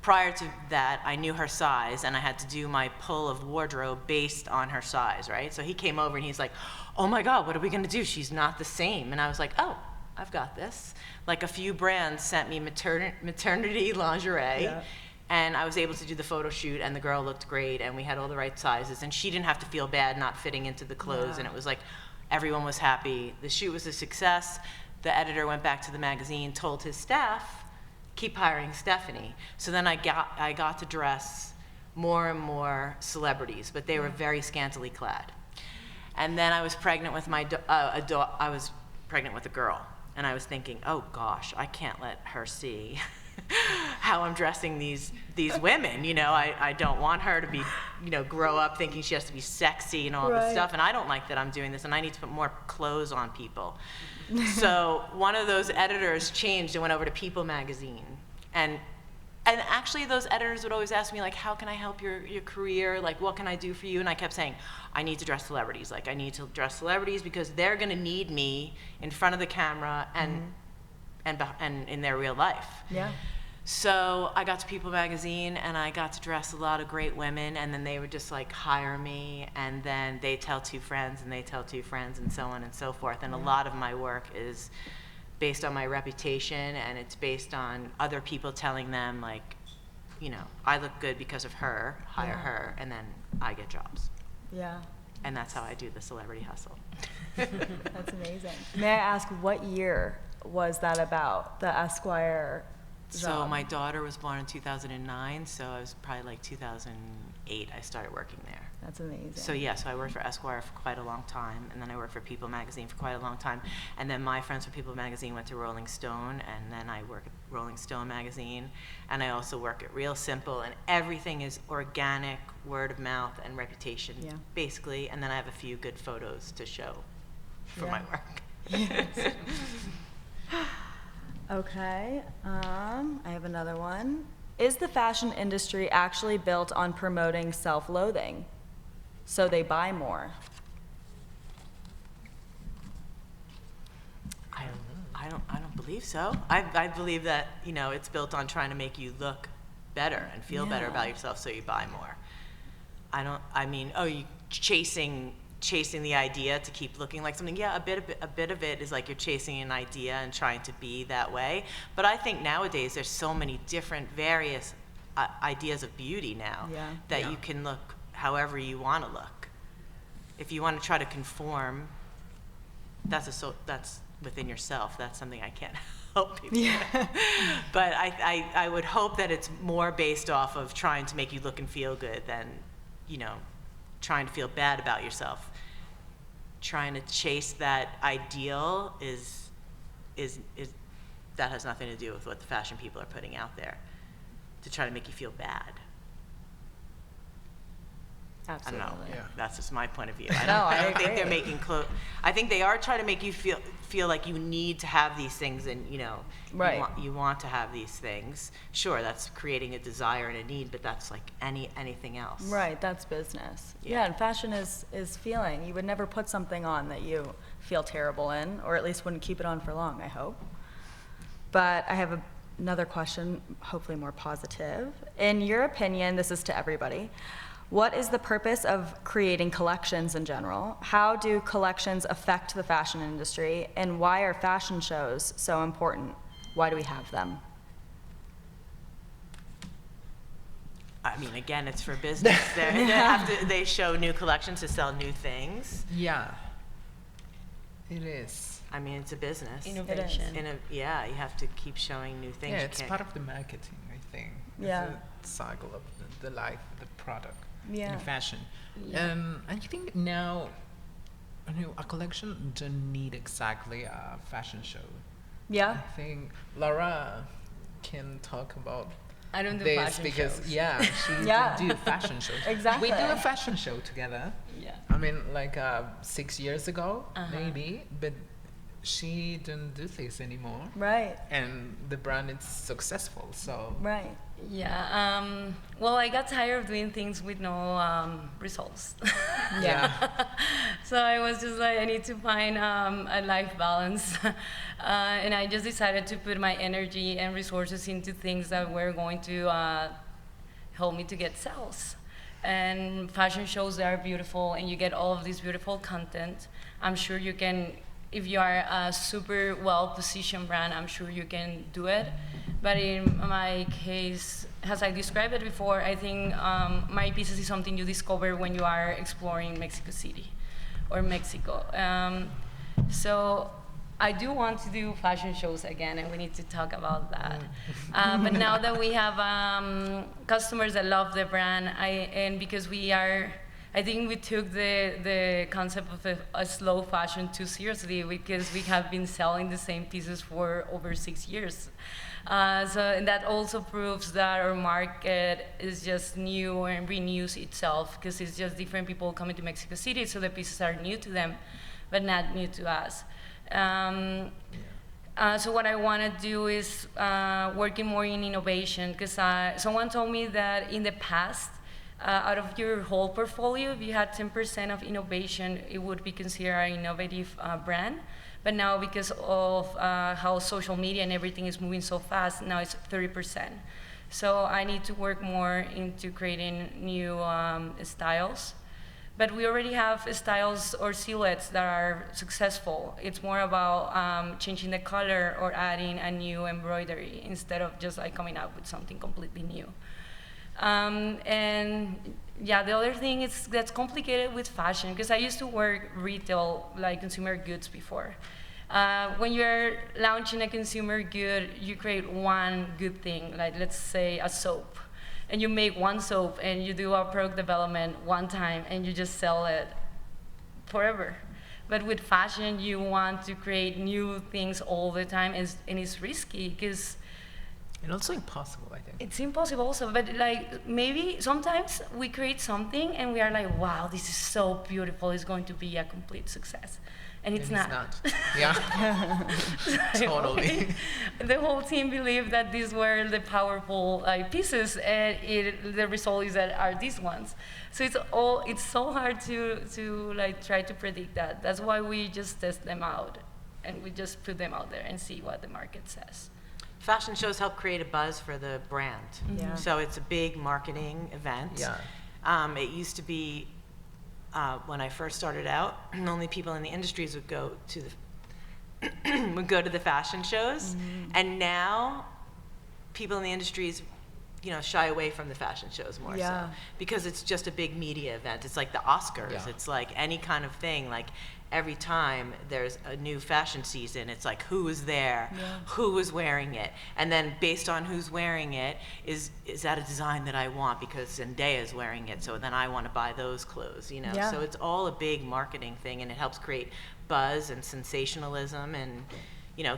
prior to that, I knew her size, and I had to do my pull of wardrobe based on her size, right? So he came over and he's like, oh my God, what are we gonna do? She's not the same. And I was like, oh, I've got this. Like, a few brands sent me maternity lingerie, Yeah. and I was able to do the photo shoot, and the girl looked great, and we had all the right sizes, and she didn't have to feel bad not fitting into the clothes, and it was like, everyone was happy. The shoot was a success. The editor went back to the magazine, told his staff, keep hiring Stephanie. So then I got to dress more and more celebrities, but they were very scantily clad. And then I was pregnant with I was pregnant with a girl, and I was thinking, oh gosh, I can't let her see how I'm dressing these women. You know, I don't want her to be, you know, grow up thinking she has to be sexy and all this stuff, and I don't like that I'm doing this, and I need to put more clothes on people. So one of those editors changed and went over to People magazine, and actually those editors would always ask me, like, how can I help your career? Like, what can I do for you? And I kept saying, I need to dress celebrities. Like, I need to dress celebrities because they're gonna need me in front of the camera and in their real life. Yeah. So I got to People magazine, and I got to dress a lot of great women, and then they would just like hire me, and then they tell two friends, and they tell two friends, and so on and so forth. And a lot of my work is based on my reputation, and it's based on other people telling them, like, you know, I look good because of her, hire her, and then I get jobs. Yeah. And that's how I do the celebrity hustle. That's amazing. May I ask, what year was that about, the Esquire So job? my daughter was born in 2009, so I was probably like 2008 I started working there. That's amazing. So yeah, so I worked for Esquire for quite a long time, and then I worked for People magazine for quite a long time, and then my friends from People magazine went to Rolling Stone, and then I work at Rolling Stone magazine, and I also work at Real Simple, and everything is organic, word of mouth, and reputation, basically, and then I have a few good photos to show for my work. Yes. Okay, I have another one. Is the fashion industry actually built on promoting self-loathing, so they buy more? I don't believe so. I believe that, you know, it's built on trying to make you look better and feel better about yourself, so you buy more. I mean, oh, you chasing the idea to keep looking like something. Yeah, a bit of it is like you're chasing an idea and trying to be that way. But I think nowadays there's so many different various ideas of beauty now that you can look however you want to look. If you want to try to conform, that's within yourself. That's something I can't help people with. But I would hope that it's more based off of trying to make you look and feel good than, you know, trying to feel bad about yourself. Trying to chase that ideal is that has nothing to do with what the fashion people are putting out there to try to make you feel bad. Absolutely. I don't know. Yeah. That's just my point of view. I don't think agree. they're making I think they are trying to make you feel like you need to have these things, and you know, you want to have these things. Sure, that's creating a desire and a need, but that's like anything else. Right, that's business. Yeah. Yeah, and fashion is feeling. You would never put something on that you feel terrible in, or at least wouldn't keep it on for long, I hope. But I have another question, hopefully more positive. In your opinion, this is to everybody, what is the purpose of creating collections in general? How do collections affect the fashion industry? And why are fashion shows so important? Why do we have them? I mean, again, it's for business. They show new collections to sell new things. Yeah, it is. I mean, it's a business. Innovation. You have to keep showing new things. Yeah, You it's can't- part of the marketing, I think. Yeah. It's a cycle of the life of the product Yeah. in fashion. Yeah. I think now, a collection don't need exactly a fashion show. Yeah? I think Laura can talk about I don't do this fashion because shows. she Yeah. do fashion shows. Exactly. We do a fashion show together. Yeah. I mean, like 6 years ago, Uh-huh. maybe, but she didn't do this anymore. Right. And the brand is successful, so. Right. Yeah. Well, I got tired of doing things with no results. Yeah. So I was just like, I need to find a life balance. And I just decided to put my energy and resources into things that were going to help me to get sales. And fashion shows, they are beautiful, and you get all of this beautiful content. I'm sure you can, if you are a super well-positioned brand, I'm sure you can do it. But in my case, as I described it before, I think my pieces is something you discover when you are exploring Mexico City or Mexico. So I do want to do fashion shows again, and we need to talk about that. But now that we have customers that love the brand, and because I think we took the concept of a slow fashion too seriously, because we have been selling the same pieces for over 6 years. And that also proves that our market is just new and renews itself, because it's just different people coming to Mexico City, so the pieces are new to them, but not new to us. So what I want to do is working more in innovation, because someone told me that in the past, out of your whole portfolio, if you had 10% of innovation, it would be considered an innovative brand. But now, because of how social media and everything is moving so fast, now it's 30%. So I need to work more into creating new styles. But we already have styles or silhouettes that are successful. It's more about changing the color or adding a new embroidery instead of just like coming up with something completely new. And yeah, the other thing is that's complicated with fashion, because I used to work retail, like consumer goods before. When you're launching a consumer good, you create one good thing, like let's say a soap. And you make one soap and you do a product development one time and you just sell it forever. But with fashion, you want to create new things all the time, and it's risky because And also impossible, I think. it's impossible also. But like maybe sometimes we create something and we are like, wow, this is so beautiful, it's going to be a complete success. And it's not. Yeah. Totally. The whole team believed that these were the powerful pieces, and the result is that are these ones. So it's so hard to like try to predict that. That's why we just test them out, and we just put them out there and see what the market says. Fashion shows help create a buzz for the brand. Yeah. So it's a big marketing event. Yeah. It used to be, when I first started out, only people in the industries would go to the fashion shows, and now people in the industries, shy away from the fashion shows more Yeah. so, because it's just a big media event. It's like the Oscars. Yeah. It's like any kind of thing. Like every time there's a new fashion season, it's like who is there, who is wearing it, and then based on who's wearing it, is that a design that I want because Zendaya is wearing it, so then I want to buy those clothes, Yeah. So it's all a big marketing thing, and it helps create buzz and sensationalism, and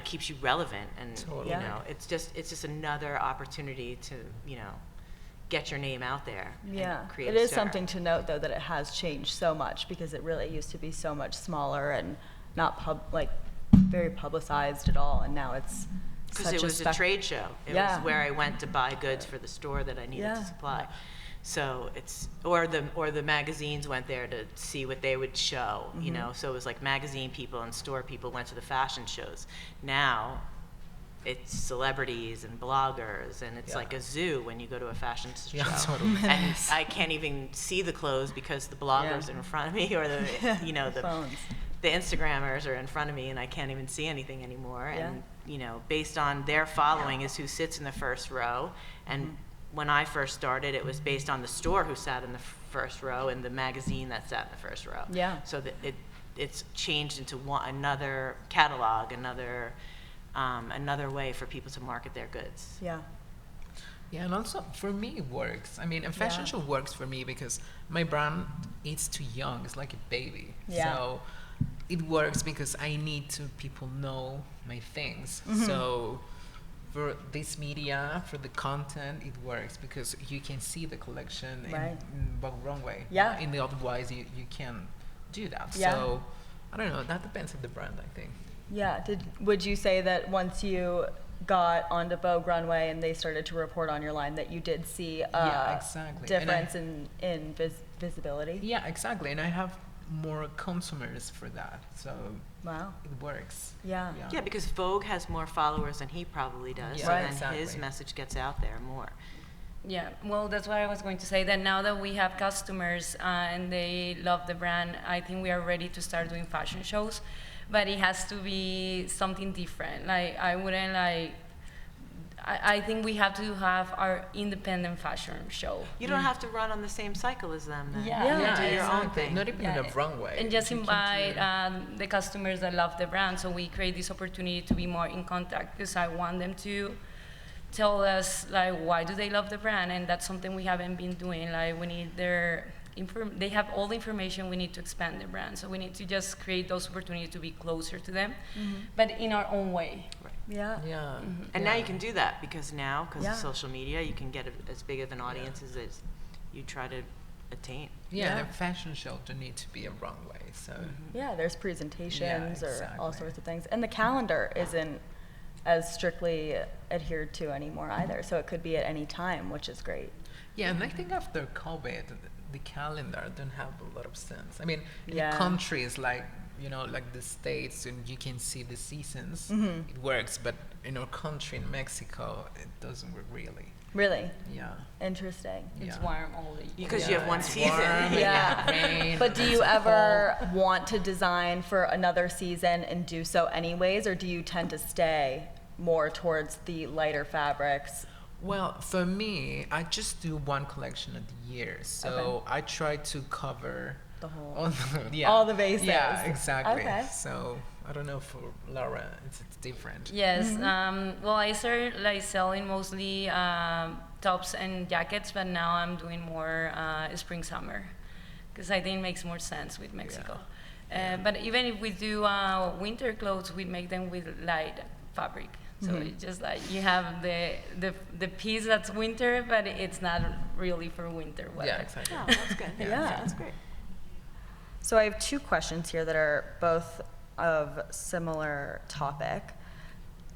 keeps you relevant, and Totally. Yeah. it's just another opportunity to get your name out there. Yeah, and create it a is stir. something to note, though, that it has changed so much, because it really used to be so much smaller and not very publicized at all, and now it's Because such it was a trade show. It Yeah. was where I went to buy goods for the store that I needed Yeah. to supply. So it's or the magazines went there to see what they would show, So it was like magazine people and store people went to the fashion shows. Now it's celebrities and bloggers, and it's Yeah. like a zoo when you go to a fashion show. Yeah, totally. And I can't even see the clothes because the bloggers Yeah. are in front of me, or the phones. the Instagrammers are in front of me, and I can't even see anything anymore. Yeah. And based on their following is who sits in the first row. And when I first started, it was based on the store who sat in the first row and the magazine that sat in the first row. Yeah. So that it's changed into another catalog, another way for people to market their goods. Yeah. Yeah, and also for me it works. I mean, a fashion Yeah. show works for me because my brand is too young. It's like a baby. Yeah. So it works because I need to people know my things. So for this media, for the content, it works because you can see the collection Right. in one runway. Yeah. In the otherwise, you can't do that. Yeah. So I don't know. That depends on the brand, I think. Yeah. Would you say that once you got onto Vogue Runway and they started to report on your line that you did see a Yeah, exactly. difference in visibility? Yeah, exactly. And I have more consumers for that, so Wow. it works. Yeah. Yeah, because Vogue has more followers than he probably does, Yeah, so Right. then exactly. his message gets out there more. Yeah, well, that's what I was going to say, that now that we have customers and they love the brand, I think we are ready to start doing fashion shows, but it has to be something different. Like, I wouldn't like, I think we have to have our independent fashion show. You don't have to run on the same cycle as them then. Yeah. You can Yeah, do your own exactly. thing. Not even Yeah, a runway. and just You can invite do- the customers that love the brand, so we create this opportunity to be more in contact, because I want them to tell us like why do they love the brand, and that's something we haven't been doing. Like, we need they have all the information we need to expand the brand, so we need to just create those opportunities to be closer to them, but in our own way. Yeah. Yeah. And now you can do that because Yeah. of social media, you can get as big of an audience as you try to attain. Yeah, Yeah. and a fashion show don't need to be a runway, so Yeah, there's presentations or all exactly. sorts of things. And the calendar isn't as strictly adhered to anymore either, so it could be at any time, which is great. yeah. And I think after COVID, the calendar don't have a lot of sense. I mean, Yeah. in countries like, you know, like the States, and you can see the seasons, it works, but in our country, in Mexico, it doesn't work really. Really Yeah. interesting. It's Yeah. warm all the year. Because you have one it's season. warm, Yeah. rain, But do it's you ever cold. want to design for another season and do so anyways, or do you tend to stay more towards the lighter fabrics? Well, for me, I just do one collection a year, so Okay. I try to cover The whole- all the bases. Yeah, exactly. Okay. So I don't know for Laura, it's different. Yes. Well, I started like selling mostly tops and jackets, but now I'm doing more spring summer, because I think it makes more sense with Mexico. But even if we do winter clothes, we make them with light fabric. So it's just like you have the piece that's winter, but it's not really for winter weather. Yeah, exactly. Oh, that's good. Yeah. That's great. So I have two questions here that are both of similar topic.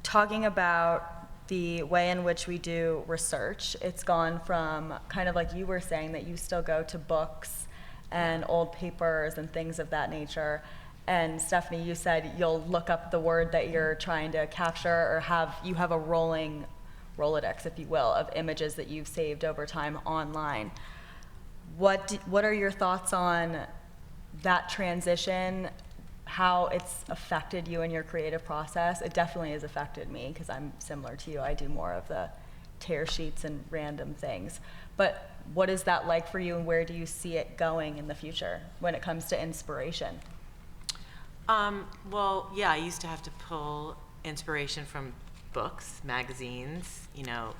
Talking about the way in which we do research, it's gone from kind of like you were saying that you still go to books and old papers and things of that nature. And Stephanie, you said you'll look up the word that you're trying to capture, or you have a rolling Rolodex, if you will, of images that you've saved over time online. What are your thoughts on that transition, how it's affected you in your creative process? It definitely has affected me, because I'm similar to you. I do more of the tear sheets and random things. But what is that like for you, and where do you see it going in the future when it comes to inspiration? Well, yeah, I used to have to pull inspiration from books, magazines, you know,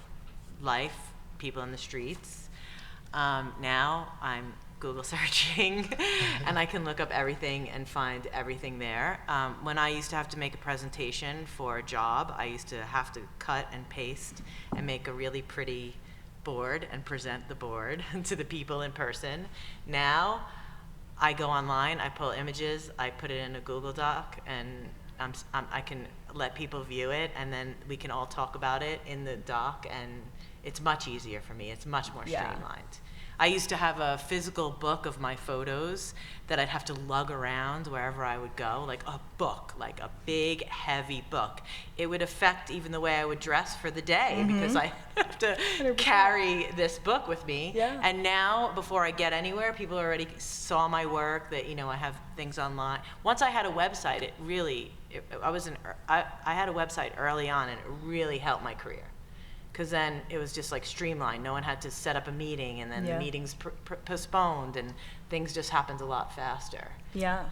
life, people in the streets. Now I'm Google searching and I can look up everything and find everything there. When I used to have to make a presentation for a job, I used to have to cut and paste and make a really pretty board and present the board to the people in person. Now I go online, I pull images, I put it in a Google Doc, and I can let people view it, and then we can all talk about it in the doc, and it's much easier for me. It's much more Yeah. streamlined. I used to have a physical book of my photos that I'd have to lug around wherever I would go, like a book, like a big, heavy book. It would affect even the way I would dress for the day, because I have to 100%. carry this book with me. Yeah. And now, before I get anywhere, people already saw my work, that, you know, I have things online. Once I had a website, I had a website early on, and it really helped my career. Because then it was just like streamlined. No one had to set up a meeting, and then Yeah. the meeting's postponed, and things just happened a lot faster. Yeah.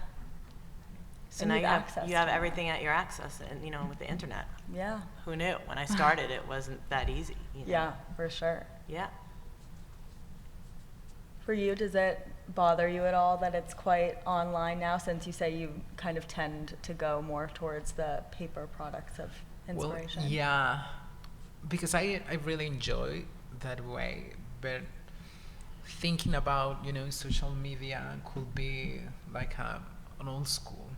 So And now you've you have access to everything at your access, and you know, with the internet. Yeah. Who knew? When I started, it wasn't that easy. You know? Yeah, for sure. Yeah. For you, does it bother you at all that it's quite online now, since you say you kind of tend to go more towards the paper products of inspiration? Well, yeah, because I really enjoy that way, but thinking about, you know, social media could be like an old school.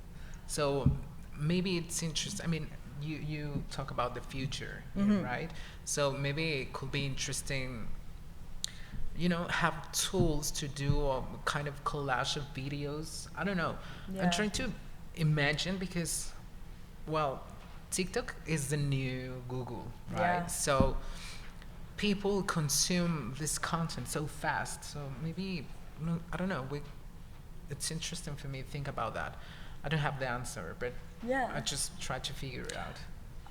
So maybe it's interesting. I mean, you talk about the future, right? So maybe it could be interesting, have tools to do a kind of collage of videos. I don't know. Yeah. I'm trying to imagine because, well, TikTok is the new Google, right? Yeah. So people consume this content so fast. So maybe, I don't know, it's interesting for me to think about that. I don't have the answer, but Yeah. I just try to figure it out.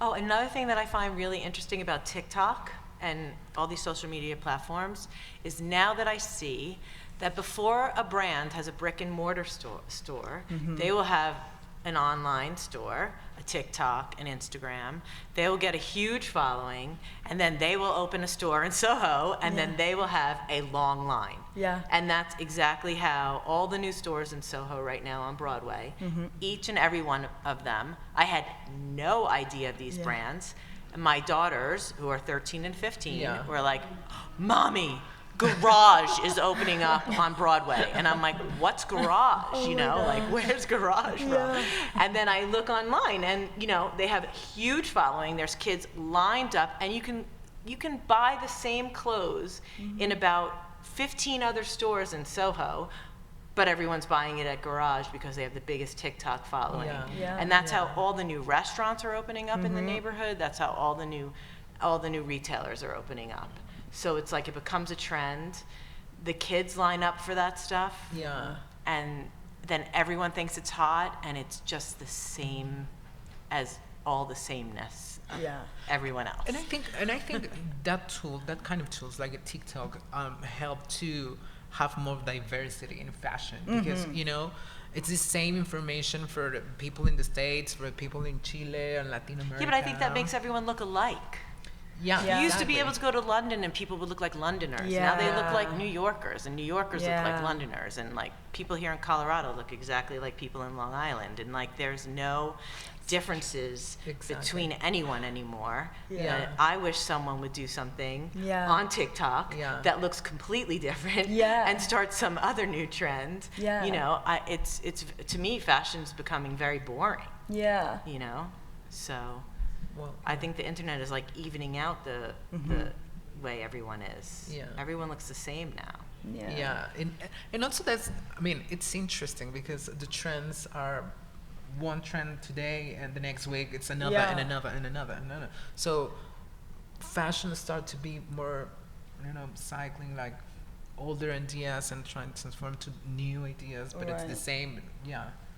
Oh, another thing that I find really interesting about TikTok and all these social media platforms is now that I see that before a brand has a brick and mortar store, they will have an online store, a TikTok, an Instagram. They will get a huge following, and then they will open a store in Soho, and then they will have a long line. Yeah. And that's exactly how all the new stores in Soho right now on Broadway, each and every one of them, I had no idea of these brands. My daughters, who are 13 and 15, were like, Mommy, Garage is opening up on Broadway. And I'm like, what's Garage? Like, where's Garage from? And then I look online and, they have a huge following. There's kids lined up, and you can buy the same clothes in about 15 other stores in Soho, but everyone's buying it at Garage because they have the biggest TikTok following. And that's how all the new restaurants are opening up in the neighborhood. That's how all the new retailers are opening up. So it's like it becomes a trend. The kids line up for that stuff. Yeah. And then everyone thinks it's hot, and it's just the same as all the sameness of everyone else. And I think that kind of tools like a TikTok help to have more diversity in fashion because it's the same information for the people in the States, for people in Chile and Latin America. Yeah, but I think that makes everyone look alike. Yeah, You used to be able to go to London and people would look like Londoners. Now they look like New Yorkers, and New Yorkers look like Londoners, and like people here in Colorado look exactly like people in Long Island, and like there's no differences between anyone anymore. I wish someone would do something on TikTok that looks completely different and start some other new trend. It's to me, fashion's becoming very boring. So. Well, I think the internet is like evening out the way everyone is. Everyone looks the same now. And also it's interesting because the trends are one trend today, and the next week it's another and another and another and another. So fashion start to be more, cycling like older ideas and trying to transform to new ideas, but it's the same.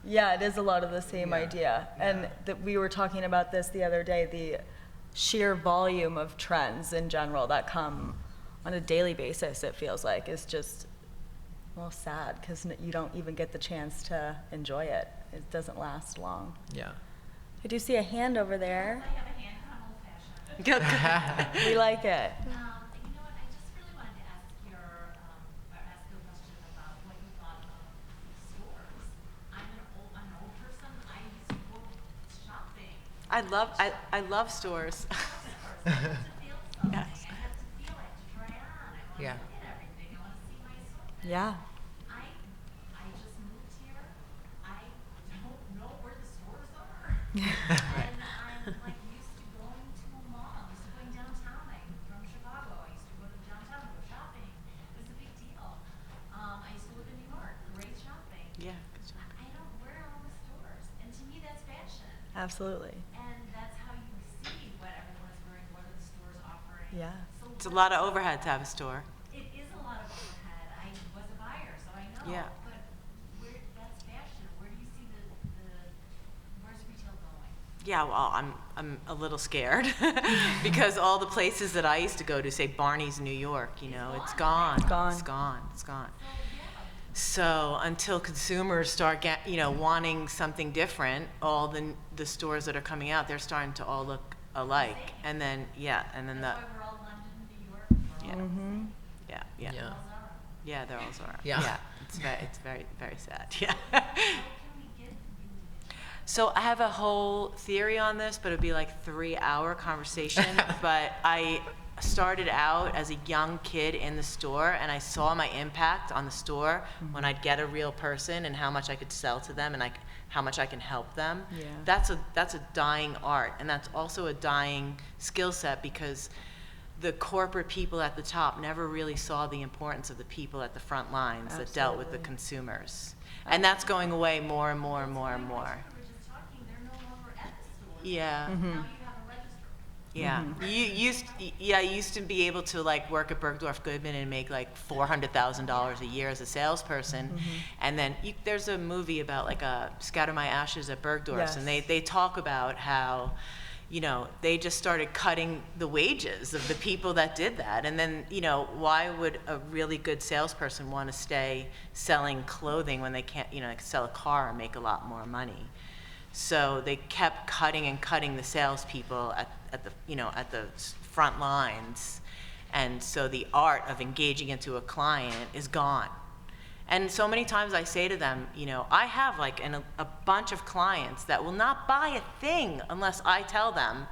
Yeah, it is a lot of the same idea. And we were talking about this the other day, the sheer volume of trends in general that come on a daily basis, it feels like, is just, well, sad because you don't even get the chance to enjoy it. It doesn't last long. I do see a hand over there. I have a hand, I'm old-fashioned. We like it. You know what, I just really wanted to ask you a question about what you thought of stores. I'm an old person. I used to go shopping. I love stores. I have to feel something. I have to feel it, to try on. I want to look at everything. I want to see my assortment. I just moved here. I don't know where the stores are. And I'm like used to going to a mall. I'm used to going downtown. I'm from Chicago. I used to go to downtown and go shopping. It was a big deal. I used to live in New York. Great shopping. I don't, where are all the stores? And to me, that's fashion. Absolutely. And that's how you see what everyone's wearing, what are the stores offering. So It's a lot of overhead to have a store. it is a lot of overhead. I was a buyer, so I know. Yeah. But that's fashion. Where do you see where's retail going? Yeah, well, I'm a little scared because all the places that I used to go to, say Barney's New York, it's gone. It's gone. It's gone. So until consumers start wanting something different, all the stores that are coming out, they're starting to all look alike. And then and then That's why we're all London, New York. They're all Zara. Yeah. It's very, very sad. Yeah. How can we get you? So I have a whole theory on this, but it'd be like 3-hour conversation. But started out as a young kid in the store, and I saw my impact on the store when I'd get a real person and how much I could sell to them and how much I can help them. Yeah. That's a dying art, and that's also a dying skill set, because the corporate people at the top never really saw the importance of the people at the front lines that dealt with the consumers. And that's going away more and more and more and more. We were just talking, they're no longer at the store. Yeah. Now you have a register. Yeah, you used to be able to like work at Bergdorf Goodman and make like $400,000 a year as a salesperson, and then there's a movie about like Scatter My Ashes at Bergdorf's, and they talk about how, they just started cutting the wages of the people that did that, and then why would a really good salesperson want to stay selling clothing when they can't sell a car and make a lot more money? So they kept cutting and cutting the salespeople at the front lines, and so the art of engaging into a client is gone. And so many times I say to them, I have like a bunch of clients that will not buy a thing unless I tell them,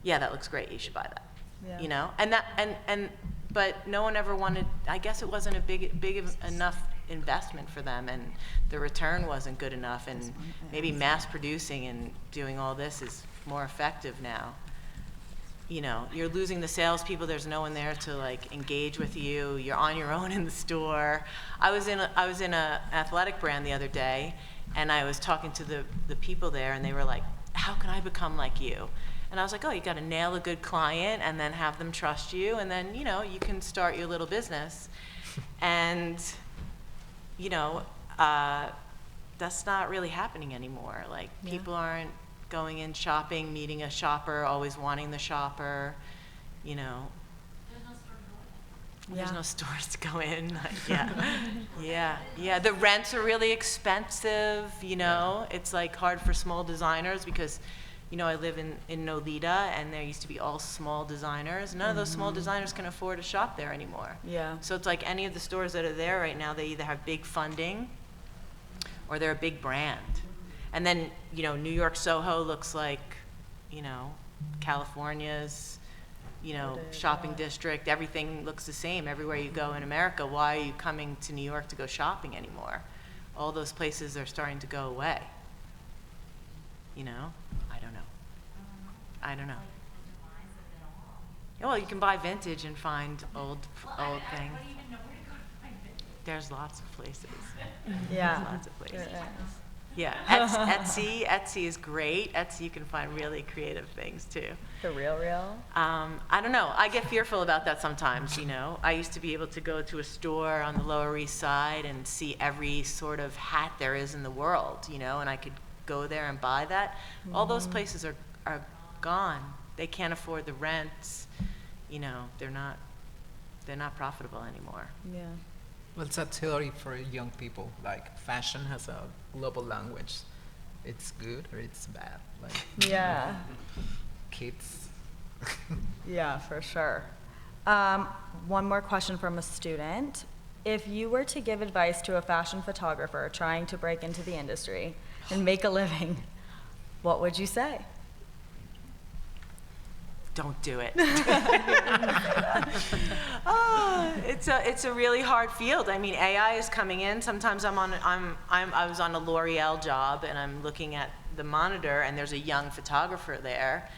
yeah, that looks great, you should buy that. Yeah. But no one ever wanted. I guess it wasn't a big enough investment for them, and the return wasn't good enough, and maybe mass producing and doing all this is more effective now. You're losing the salespeople. There's no one there to like engage with you. You're on your own in the store. I was in a athletic brand the other day, and I was talking to the people there, and they were like, "How can I become like you?" And I was like, "Oh, you got to nail a good client, and then have them trust you, and then you can start your little business." And that's not really happening anymore. Like people aren't going in shopping, meeting a shopper, always wanting the shopper, There's no store to go in. There's no stores to go in. Yeah. The rents are really expensive, It's like hard for small designers because, I live in Nolita, and there used to be all small designers. None of those small designers can afford to shop there anymore. Yeah. So it's like any of the stores that are there right now, they either have big funding or they're a big brand. And then, New York Soho looks like, California's, shopping district. Everything looks the same everywhere you go in America. Why are you coming to New York to go shopping anymore? All those places are starting to go away. I don't know. Well, you can buy vintage and find old things. I don't even know where to go to find it. There's lots of places. Yeah. There's lots of places. There is. Yeah, Etsy is great. Etsy, you can find really creative things too. The real? I don't know. I get fearful about that sometimes, I used to be able to go to a store on the Lower East Side and see every sort of hat there is in the world, and I could go there and buy that. All those places are gone. They can't afford the rents. They're not profitable anymore. Yeah. Well, it's a theory for young people. Like fashion has a global language. It's good or it's bad. Like Yeah. kids. Yeah, for sure. One more question from a student. If you were to give advice to a fashion photographer trying to break into the industry and make a living, what would you say? Don't do it. It's a really hard field. I mean, AI is coming in. Sometimes I was on a L'Oreal job, and I'm looking at the monitor, and there's a young photographer there,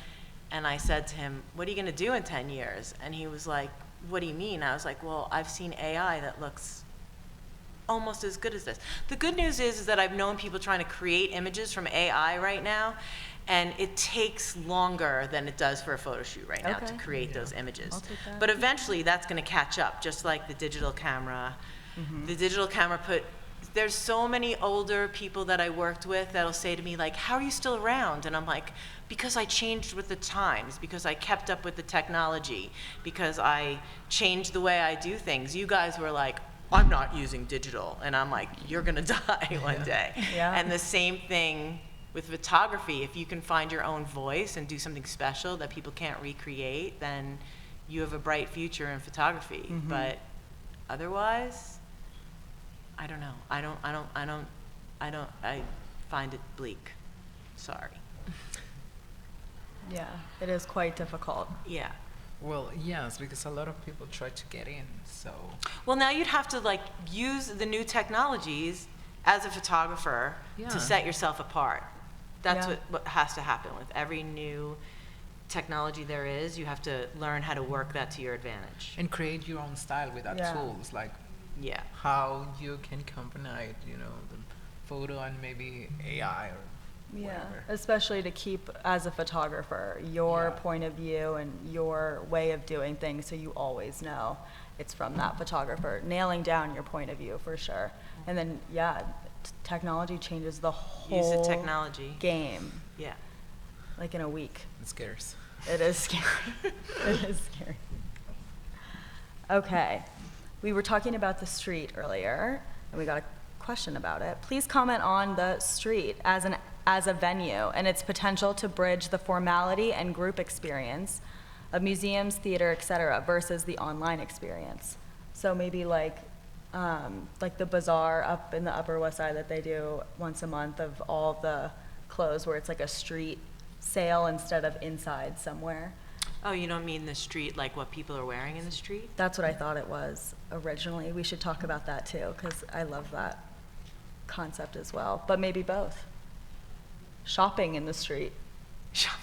and I said to him, "What are you going to do in 10 years?" And he was like, "What do you mean?" I was like, "Well, I've seen AI that looks almost as good as this." The good news is that I've known people trying to create images from AI right now, and it takes longer than it does for a photo shoot right now to create those images. I'll take that. But eventually that's going to catch up, just like the digital camera. The digital camera there's so many older people that I worked with that'll say to me like, "How are you still around?" And I'm like, "Because I changed with the times, because I kept up with the technology, because I changed the way I do things." You guys were like, "I'm not using digital," and I'm like, "You're gonna die one day." Yeah. And the same thing with photography. If you can find your own voice and do something special that people can't recreate, then you have a bright future in photography. But otherwise, I don't know. I find it bleak. Sorry. Yeah, it is quite difficult. Yeah. Well, yes, because a lot of people try to get in, so. Well, now you'd have to like use the new technologies as a photographer Yeah. to set yourself apart. That's Yeah. what has to happen with every new technology there is. You have to learn how to work that to your advantage. And create your own style without Yeah. tools, like Yeah. how you can combine, the photo and maybe AI or whatever. Especially to keep, as a photographer, your Yeah. point of view and your way of doing things, so you always know it's from that photographer. Nailing down your point of view for sure. And then, technology changes the whole Use the technology. game, Yeah. like in a week. It scares. It is scary. It is scary. Okay, we were talking about the street earlier, and we got a question about it. Please comment on the street as a venue and its potential to bridge the formality and group experience of museums, theater, etc., versus the online experience. So maybe like the bazaar up in the Upper West Side that they do once a month of all the clothes, where it's like a street sale instead of inside somewhere. Oh, you don't mean the street, like what people are wearing in the street? That's what I thought it was originally. We should talk about that too, because I love that concept as well. But maybe both. Shopping in the street.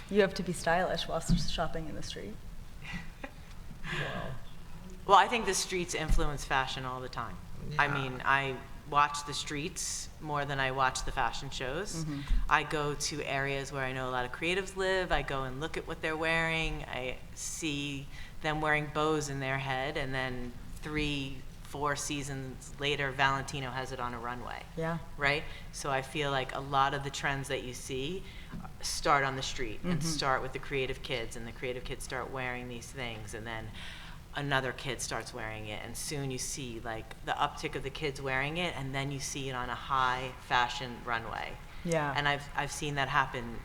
You have to be stylish while shopping in the street. Well, I think the streets influence fashion all the time. I Yeah. mean, I watch the streets more than I watch the fashion shows. I go to areas where I know a lot of creatives live. I go and look at what they're wearing. I see them wearing bows in their head, and then 3-4 seasons later, Valentino has it on a runway. Yeah. Right? So I feel like a lot of the trends that you see start on the street and start with the creative kids, and the creative kids start wearing these things, and then another kid starts wearing it, and soon you see like the uptick of the kids wearing it, and then you see it on a high fashion runway. Yeah. And I've seen that happen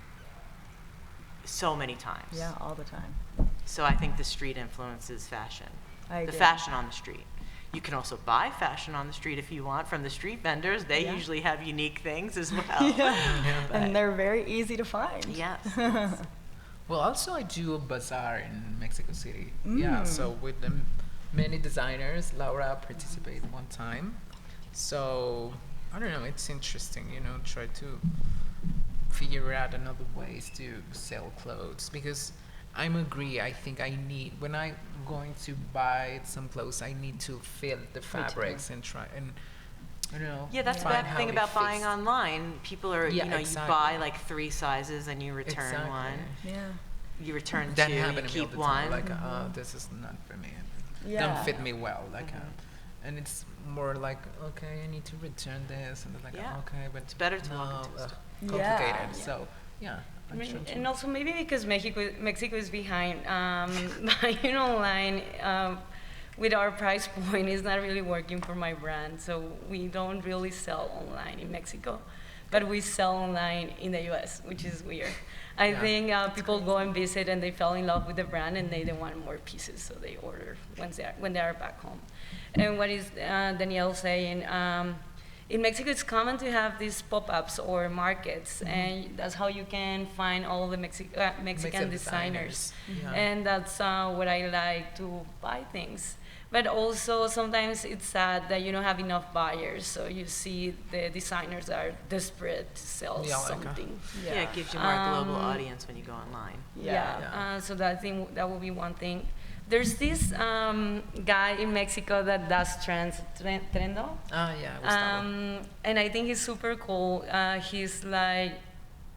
so many times. Yeah, all the time. So I think the street influences fashion. I The agree. fashion on the street. You can also buy fashion on the street if you want from the street vendors. They Yeah. usually have unique things as well. But- And they're very easy to find. yes. Well, also I do a bazaar in Mexico City. Yeah, so with the many designers, Laura participated one time. So I don't know, it's interesting, try to figure out another ways to sell clothes, because I think I need, when I'm going to buy some clothes, I need to feel the fabrics and try and Yeah, that's the find bad how thing it about buying fits. online. People are, Yeah, you exactly. buy like 3 sizes and you return Exactly. one. Yeah. You return That 2, you happened to me all keep the time. 1. Like, this is not for me. Yeah. Don't fit me well. Like, and it's more like, okay, I need to return this, and it's like, Yeah. okay, but it's better to walk into a store. complicated. Yeah. So yeah. I'm sure too. And also maybe because Mexico is behind, buying online with our price point is not really working for my brand. So we don't really sell online in Mexico, but we sell online in the US, which is weird. I Yeah. think people go and visit and they fell in love with the brand and they want more pieces, so they order when they are back home. And what is Danielle saying? In Mexico, it's common to have these pop-ups or markets, and that's how you can find all the Mexican designers. Yeah. And that's what I like to buy things. But also, sometimes it's sad that you don't have enough buyers, so you see the designers are desperate to sell Yeah, like, something. Yeah, it gives you more global audience when you go online. Yeah. So that thing, that would be one thing. There's this guy in Mexico that does Trendo. Yeah, Gustavo. And I think he's super cool. He's like,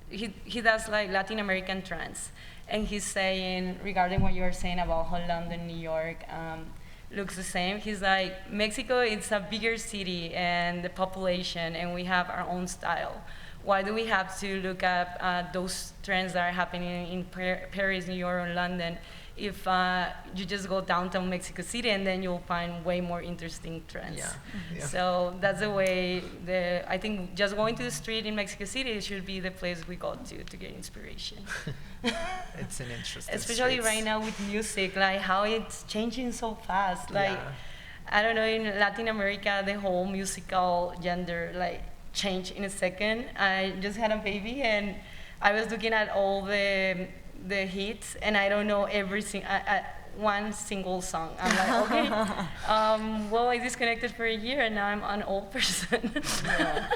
he does like Latin American trends. And he's saying, regarding what you were saying about how London, New York looks the same, he's like, Mexico, it's a bigger city and the population, and we have our own style. Why do we have to look at those trends that are happening in Paris, New York, or London? If you just go downtown Mexico City, and then you'll find way more interesting trends. Yeah. So that's the way, I think just going to the street in Mexico City should be the place we go to get inspiration. It's an interesting Especially streets. right now with music, like how it's changing so fast. Like, Yeah. I don't know, in Latin America, the whole musical gender, like, changed in a second. I just had a baby, and I was looking at all the hits, and I don't know every single. one single song. I'm like, okay, well, I disconnected for a year and now I'm an old person. Yeah.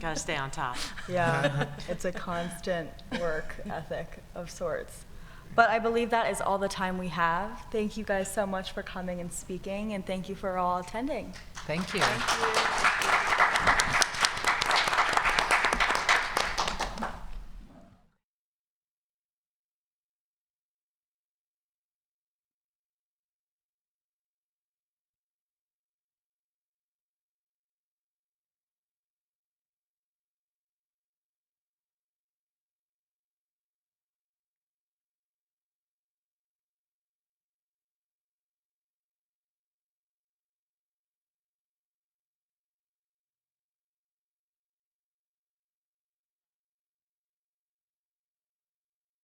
Gotta stay on top. Yeah, it's a constant work ethic of sorts. But I believe that is all the time we have. Thank you guys so much for coming and speaking, and thank you for all attending. Thank you. Thank you.